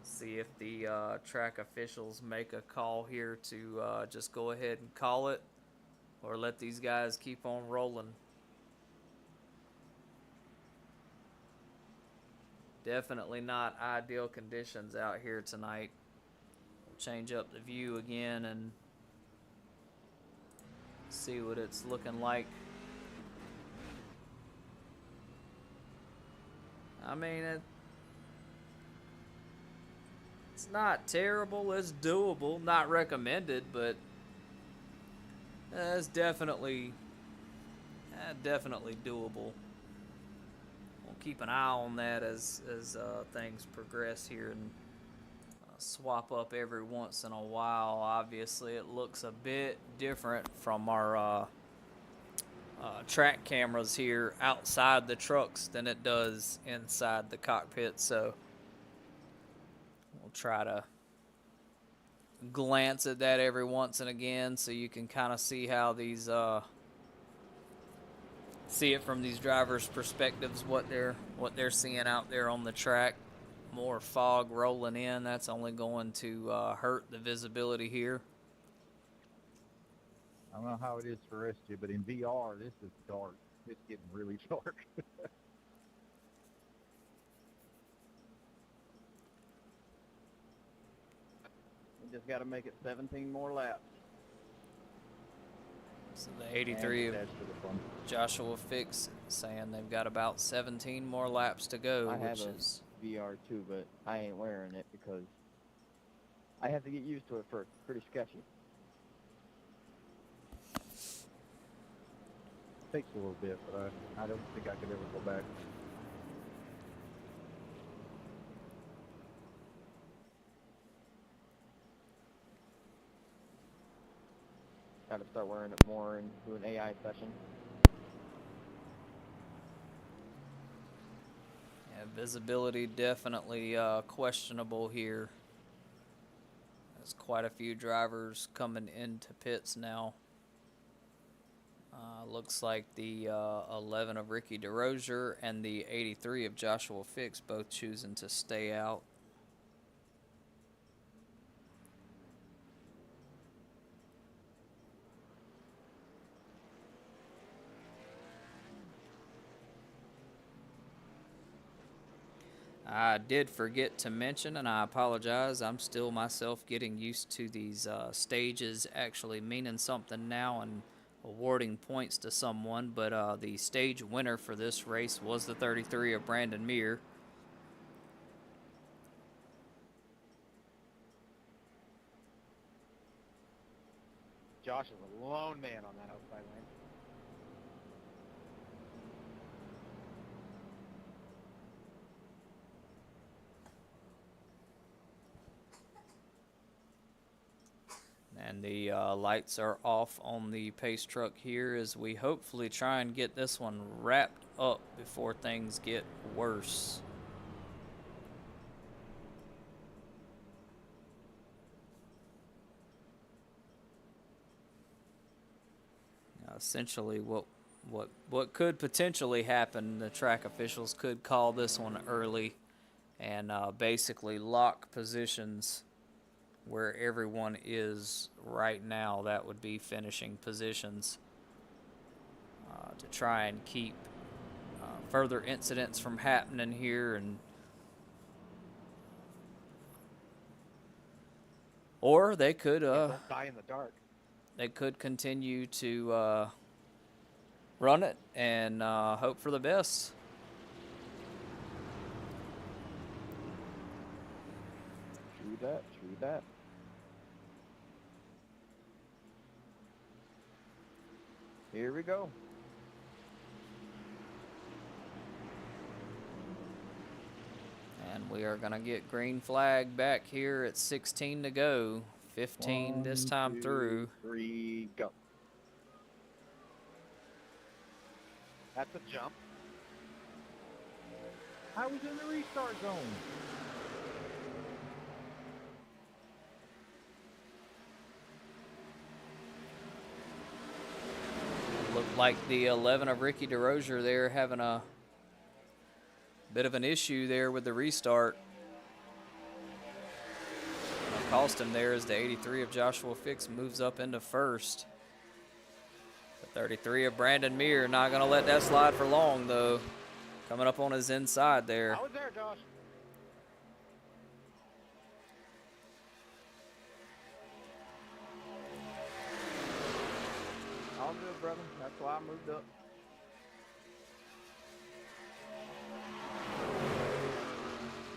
See if the track officials make a call here to just go ahead and call it, or let these guys keep on rolling. Definitely not ideal conditions out here tonight. We'll change up the view again and see what it's looking like. I mean, it's not terrible, it's doable, not recommended, but it's definitely doable. We'll keep an eye on that as things progress here and swap up every once in a while. Obviously, it looks a bit different from our track cameras here outside the trucks than it does inside the cockpit, so we'll try to glance at that every once and again so you can kind of see how these see it from these drivers' perspectives, what they're seeing out there on the track. More fog rolling in, that's only going to hurt the visibility here. I don't know how it is for the rest of you, but in VR, this is dark. It's getting really dark. We just got to make it 17 more laps. So the 83 of That's for the fun. Joshua Fix saying they've got about 17 more laps to go, I have which a is VR too, but I ain't wearing it because I have to get used to it first. It's pretty sketchy. Takes a little bit, but I don't think I could ever go back. Got to start wearing it more and do an AI session. yeah, visibility definitely questionable here. There's quite a few drivers coming into pits now. Looks like the 11 of Ricky DeRozier and the 83 of Joshua Fix both choosing to stay out. I did forget to mention, and I apologize, I'm still myself getting used to these stages actually meaning something now and awarding points to someone, but the stage winner for this race was the 33 of Brandon Meir. Josh is a lone man on that outside lane. And the lights are off on the pace truck here as we hopefully try and get this one wrapped up before things get worse. Essentially what could potentially happen, the track officials could call this one early and basically lock positions where everyone is right now. That would be finishing positions to try and keep further incidents from happening here, and or they could Don't die in the dark. they could continue to run it and hope for the best. True that, true that. Here we go. And we are going to get green flag back here at 16 to go. 15 this time through. 3, go. That's a jump. I was in the restart zone. Looked like the 11 of Ricky DeRozier there having a bit of an issue there with the restart. What cost him there is the 83 of Joshua Fix moves up into first. The 33 of Brandon Meir not going to let that slide for long, though. Coming up on his inside there. I was there, Josh. All good, brother. That's why I moved up.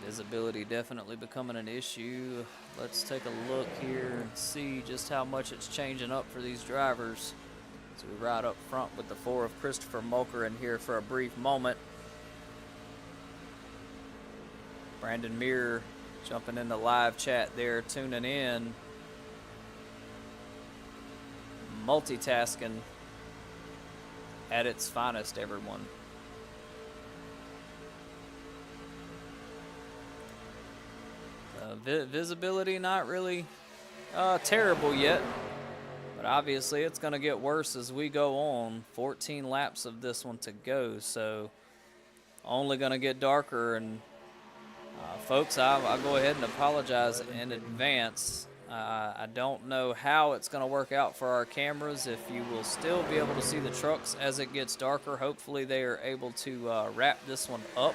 Visibility definitely becoming an issue. Let's take a look here and see just how much it's changing up for these drivers. So we ride up front with the 4 of Christopher Mulker in here for a brief moment. Brandon Meir jumping in the live chat there, tuning in. Multitasking at its finest, everyone. Visibility not really terrible yet, but obviously it's going to get worse as we go on. 14 laps of this one to go, so only going to get darker. And folks, I'll go ahead and apologize in advance. I don't know how it's going to work out for our cameras, if you will still be able to see the trucks as it gets darker. Hopefully they are able to wrap this one up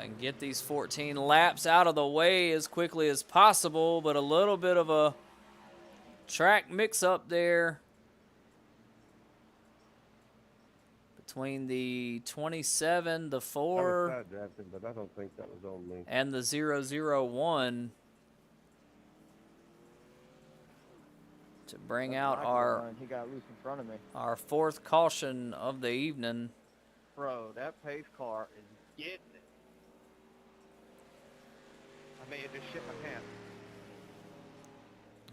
and get these 14 laps out of the way as quickly as possible, but a little bit of a track mix-up there between the 27, the 4, I was side drafting, but I don't think that was on me. and the 001 to bring That's out Michael our line. He got loose in front of me. our 4th caution of the evening. Bro, that pace car is getting it. I may have just shit my pants.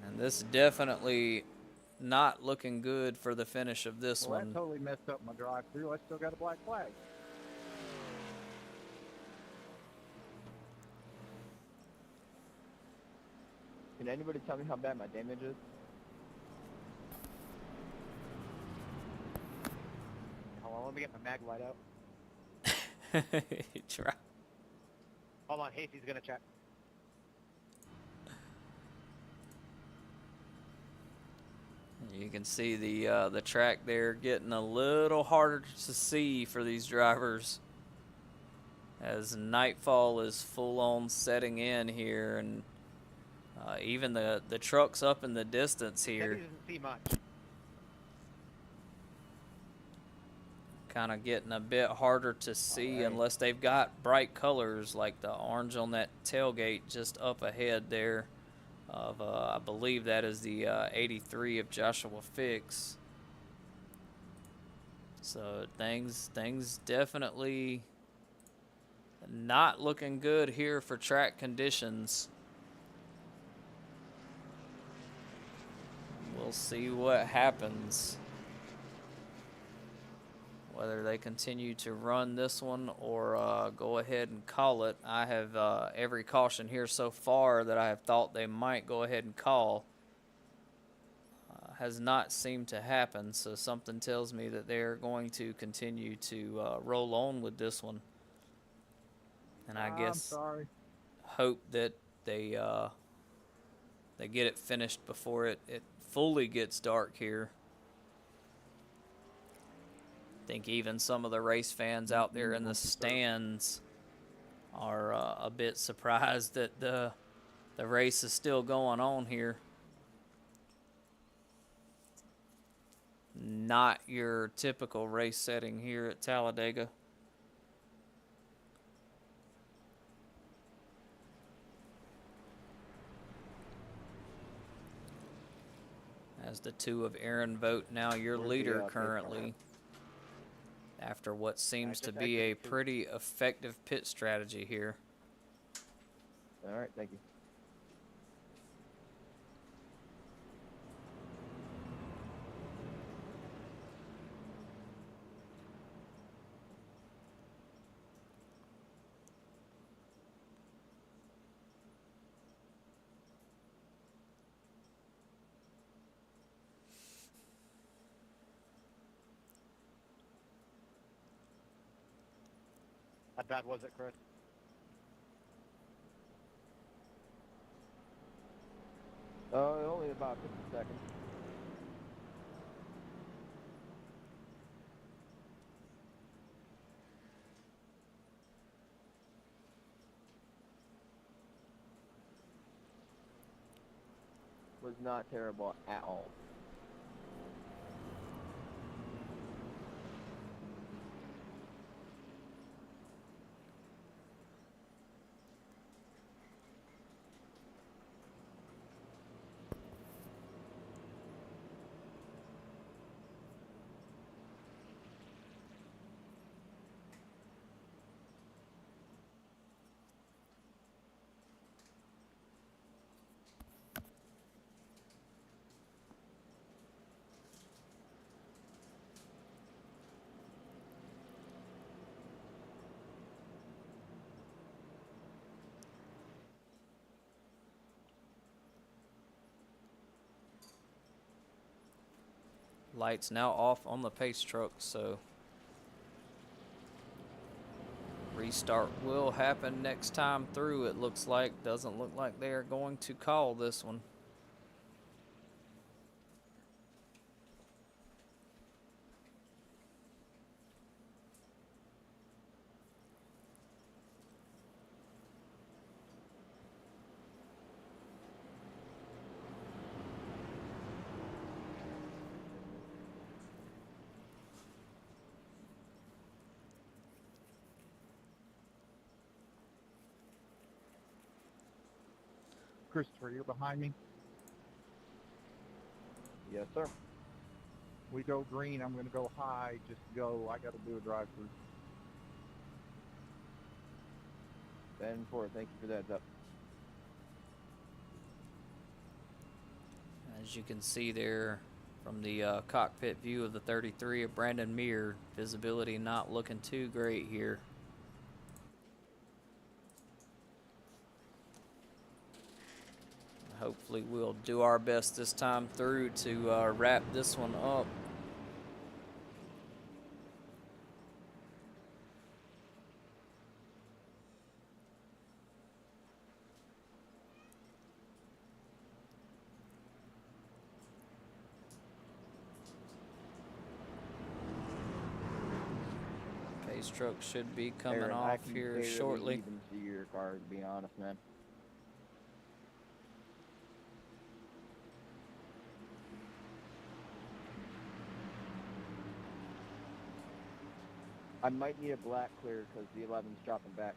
And this definitely not looking good for the finish of this Well, one. that totally messed up my drive-through. I still got a black flag. Can anybody tell me how bad my damage is? Hold on, let me get my mag light out. Try. Hold on, Hasey's gonna check. You can see the track there getting a little harder to see for these drivers as nightfall is full on setting in here, and even the trucks up in the distance Teddy here doesn't see much. kind of getting a bit harder to see unless they've got bright colors like the orange on that tailgate just up ahead there of I believe that is the 83 of Joshua Fix. So things definitely not looking good here for track conditions. We'll see what happens. Whether they continue to run this one or go ahead and call it. I have every caution here so far that I have thought they might go ahead and call has not seemed to happen, so something tells me that they're going to continue to roll on with this one. And I guess hope that they get it finished before it fully gets dark here. I think even some of the race fans out there in the stands are a bit surprised that the race is still going on here. Not your typical race setting here at Talladega. As the two of Aaron Vogt, now your leader currently, after what seems to be a pretty effective pit strategy here. All right, thank you. How bad was it, Chris? Only about 50 seconds. Was not terrible at all. Lights now off on the pace truck, so restart will happen next time through, it looks like. Doesn't look like they are going to call this one. Christopher, you're behind me. Yes, sir. We go green. I'm going to go high. Just go. I got to do a drive-through. Standing for it. Thank you for that. Up. As you can see there from the cockpit view of the 33 of Brandon Meir, visibility not looking too great here. Hopefully we'll do our best this time through to wrap this one up. These trucks should be coming Aaron, I off can here barely shortly. even see your car, to be honest, man. I might need a black clear because the 11's dropping back.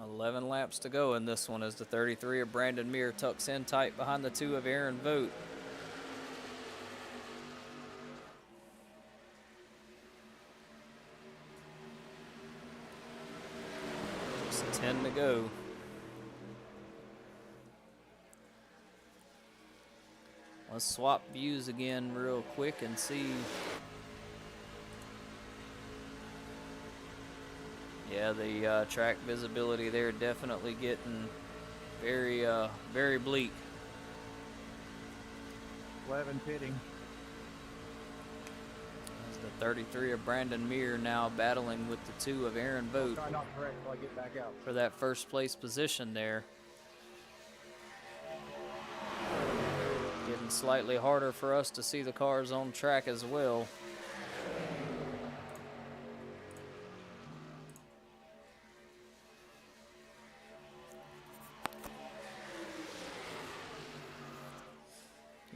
$11 laps to go in this one as the 33 of Brandon Muir tucks in tight behind the 2 of Aaron Vogt. Just 10 to go. Let's swap views again real quick and see. Yeah, the track visibility there definitely getting very, very bleak. 11 pitting. As the 33 of Brandon Muir now battling with the 2 of Aaron Vogt Try not to wreck till I get back out. for that first place position there. Getting slightly harder for us to see the cars on track as well.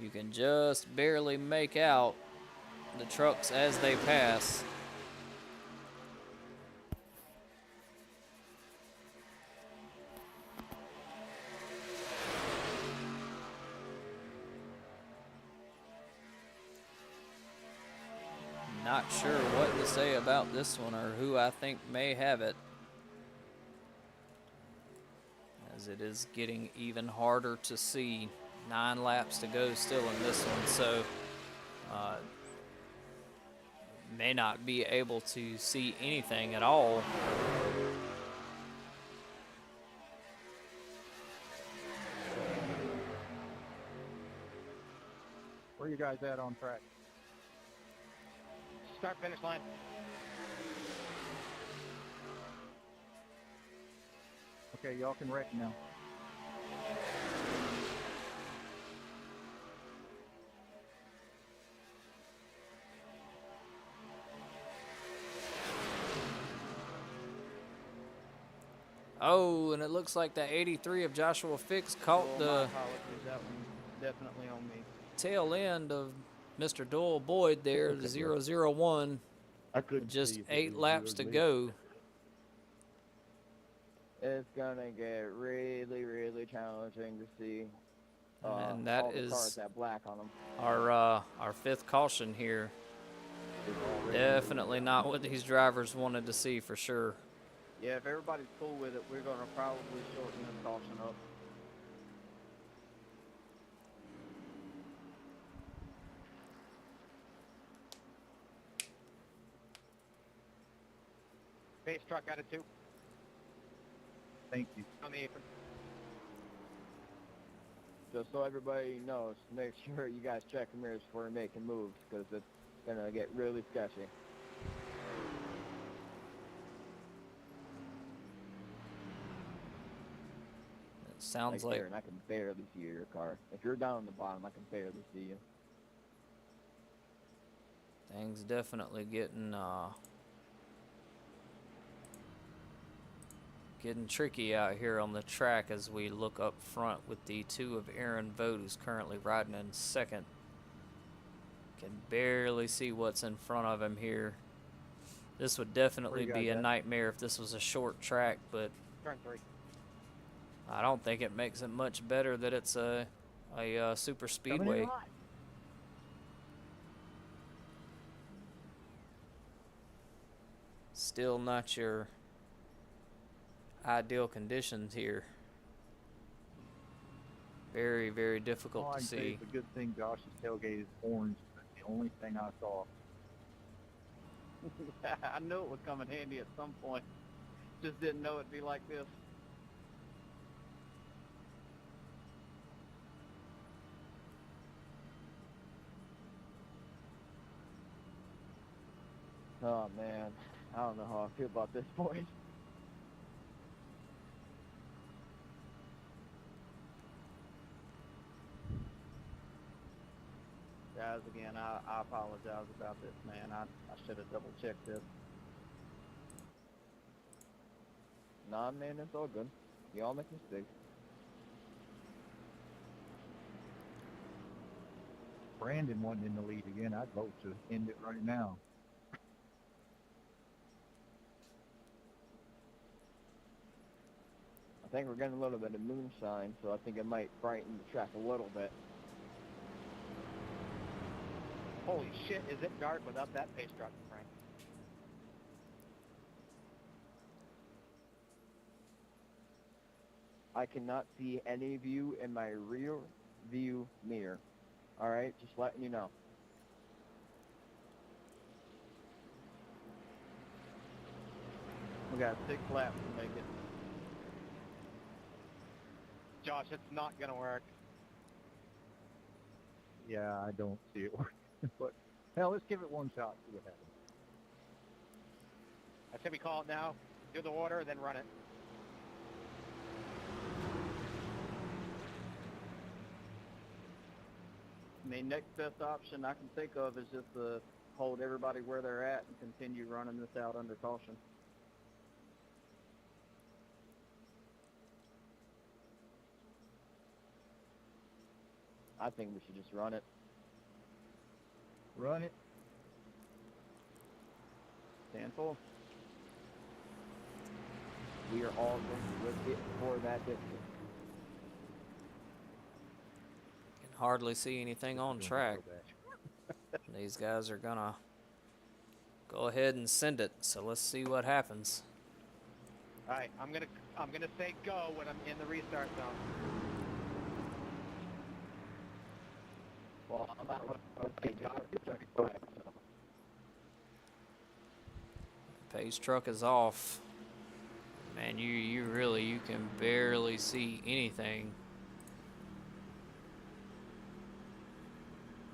You can just barely make out the trucks as they pass. Not sure what to say about this one or who I think may have it, as it is getting even harder to see. 9 laps to go still in this one, so may not be able to see anything at all. Where you guys at on track? Start finish line. Okay, y'all can wreck now. Oh, and it looks like that 83 of Joshua Fix caught Well, the my apologies. That one's definitely on me. tail end of Mr. Doyle Boyd there, the 001, I couldn't just see if it 8 was laps you to or me. go. It's gonna get really, really challenging to see And that all the is cars that black on them. our 5th caution here. Definitely not what these drivers wanted to see for sure. Yeah, if everybody's cool with it, we're going to probably shorten this caution up. Base truck out of 2 Thank you. on the apron. Just so everybody knows, make sure you guys check the mirrors before making moves, because it's gonna get really sketchy. It sounds like Aaron, I can barely see your car. If you're down in the bottom, I can barely see you. things definitely getting tricky out here on the track as we look up front with the 2 of Aaron Vogt, who's currently riding in 2nd. Can barely see what's in front of him here. This would definitely Where be you a guys at? nightmare if this was a short track, but Turn 3. I don't think it makes it much better that it's a super speedway. Still not your ideal conditions here. Very, very difficult All I to can say see. is a good thing Josh's tailgate is orange. That's the only thing I saw. I knew it would come in handy at some point. Just didn't know it'd be like this. Oh man, I don't know how I feel about this point. guys again. I apologize about this, man. I should have double checked this. Nah, man, it's all good. We all make mistakes. Brandon wasn't in the lead again. I'd vote to end it right now. I think we're getting a little bit of moonshine, so I think it might brighten the track a little bit. Holy shit, is it dark without that pace truck, Frank? I cannot see any of you in my rear view mirror. Alright, just letting you know. We got 6 laps to make it. Josh, it's not gonna work. Yeah, I don't see it working. But hell, let's give it one shot. See what happens. I say we call it now, do the order, then run it. I mean, next best option I can think of is just to hold everybody where they're at and continue running this out under caution. I think we should just run it. Run it. Stand full. We are all going to risk it for that distance. Can hardly see anything on track. These guys are gonna go ahead and send it, so let's see what happens. Alright, I'm gonna say go when I'm in the restart zone. Well, I'm not okay, Josh. Pace truck is off. Man, you really can barely see anything.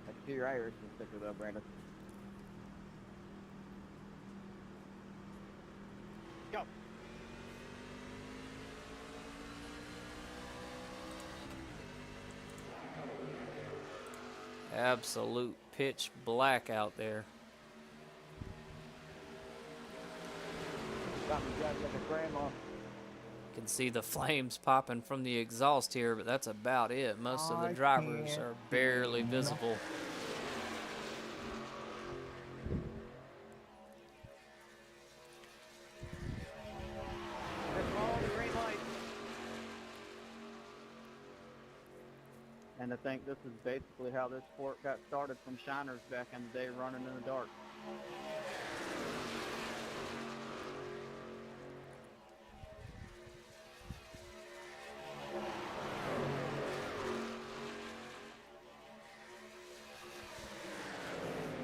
I can see your iRacing sticker though, Brandon. Go. Absolute pitch black out there. Got me driving like a grandma. Can see the flames popping from the exhaust here, but that's about it. Most of the drivers are barely visible. Let's follow the green light. And I think this is basically how this sport got started from shiners back in the day, running in the dark.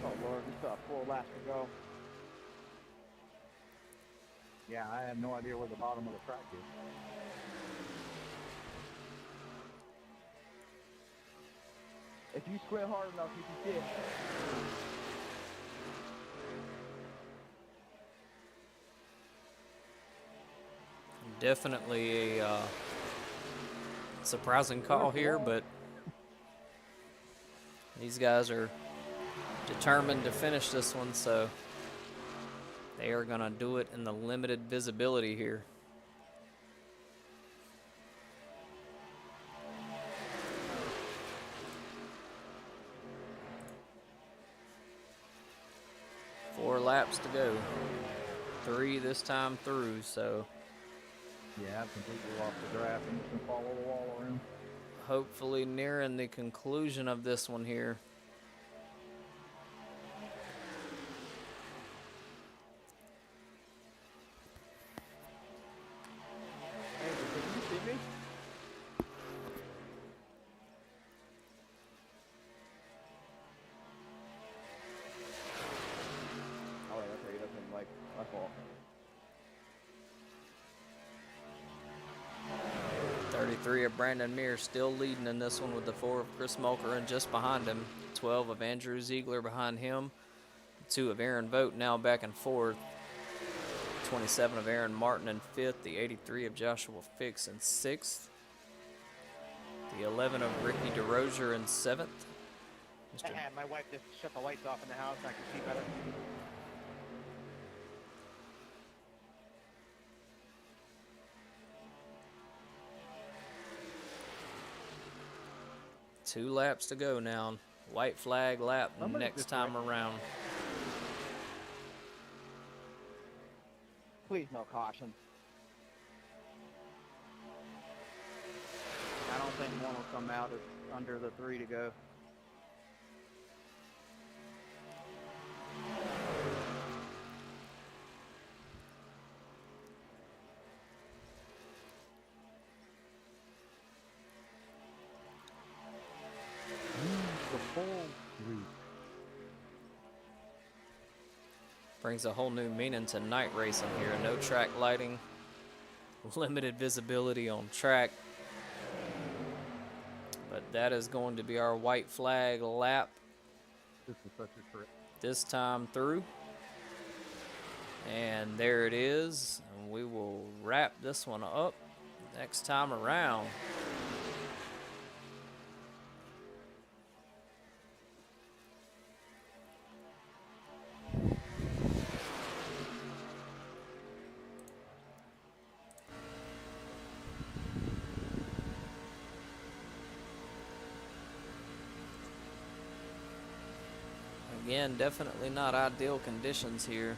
Oh Lord, we still have 4 laps to go. Yeah, I have no idea where the bottom of the track is. If you squint hard enough, you can see it. Definitely a surprising call here, but these guys are determined to finish this one, so they are going to do it in the limited visibility here. Four laps to go. 3 this time through, so Yeah, I've completely lost the draft. I'm just going to follow the wall around. hopefully nearing the conclusion of this one here. Hey, can you see me? Oh, wait, that's right. He doesn't like my fault. 33 of Brandon Mears still leading in this one with the 4 of Chris Mulker, and just behind him, 12 of Andrew Ziegler behind him, 2 of Aaron Vogt now back and forth, 27 of Aaron Martin in 5th, the 83 of Joshua Fix in 6th, the 11 of Ricky DeRozier in 7th, My wife just shut the lights off in the house and I can see better. Two laps to go now. White flag lap Somebody next just time around. Please, no caution. I don't think one will come out as under the 3 to go. The full week. Brings a whole new meaning to night racing here. No track lighting, limited visibility on track. But that is going to be our white flag lap This is such a trip. this time through. And there it is. And we will wrap this one up next time around. Again, definitely not ideal conditions here.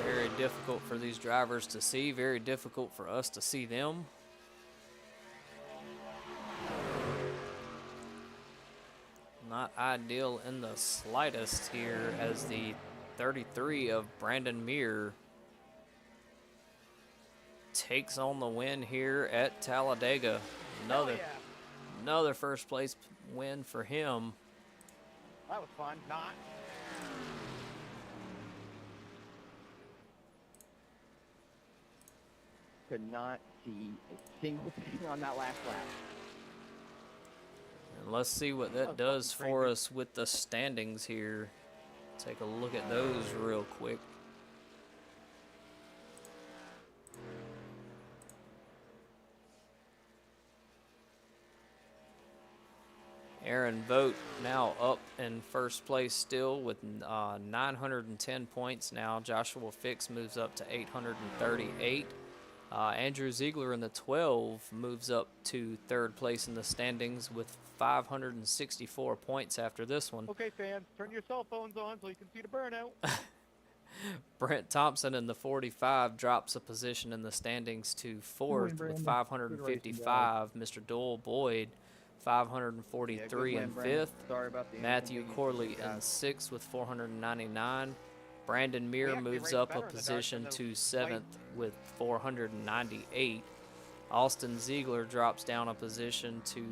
Very difficult for these drivers to see, very difficult for us to see them. Not ideal in the slightest here as the 33 of Brandon Muir takes on the win here at Talladega. Another first place win for him. That was fun. Not. Could not see a single thing on that last lap. And let's see what that does for us with the standings here. Take a look at those real quick. Aaron Vogt now up in first place still with 910 points now. Joshua Fix moves up to 838. Andrew Ziegler in the 12 moves up to third place in the standings with 564 points after this one. Okay, fans, turn your cell phones on so you can see the burnout. Brent Thompson in the 45 drops a position in the standings to fourth with 555. Mr. Doyle Boyd 543 in fifth. Sorry about the Matthew inconvenience, Corley guys. in sixth with 499. Brandon Muir actually moves raced up better a in the dark position than the to seventh with 498. Austin Ziegler drops down a position to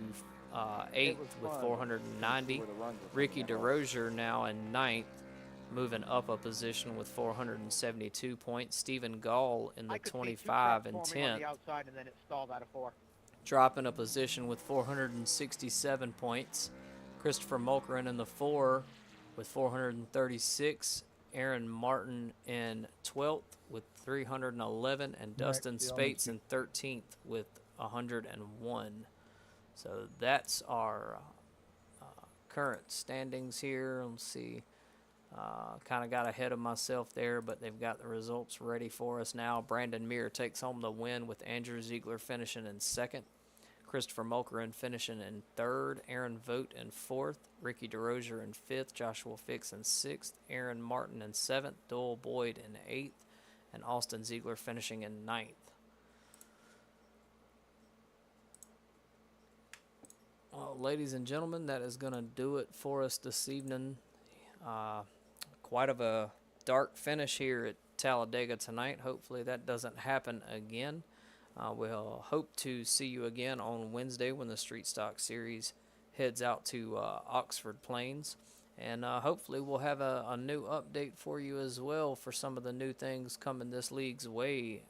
eighth with 490. Ricky DeRozier now in ninth, moving up a position with 472 points. Stephen Gall in the I could see two 25 trucks and forming on 10th, the outside and then it stalled out of 4. dropping a position with 467 points. Christopher Mulkerin in the 4 with 436. Aaron Martin in 12th with 311. And Dustin Spates in 13th with 101. So that's our current standings here. Let's see. Kind of got ahead of myself there, but they've got the results ready for us now. Brandon Muir takes home the win with Andrew Ziegler finishing in second. Christopher Mulkerin finishing in third. Aaron Vogt in fourth. Ricky DeRozier in fifth. Joshua Fix in sixth. Aaron Martin in seventh. Doyle Boyd in eighth. And Austin Ziegler finishing in ninth. Well, ladies and gentlemen, that is going to do it for us this evening. Quite of a dark finish here at Talladega tonight. Hopefully that doesn't happen again. We'll hope to see you again on Wednesday when the Street Stock Series heads out to Oxford Plains. And hopefully we'll have a new update for you as well for some of the new things coming this league's way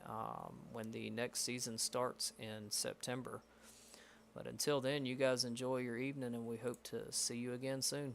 when the next season starts in September. But until then, you guys enjoy your evening, and we hope to see you again soon.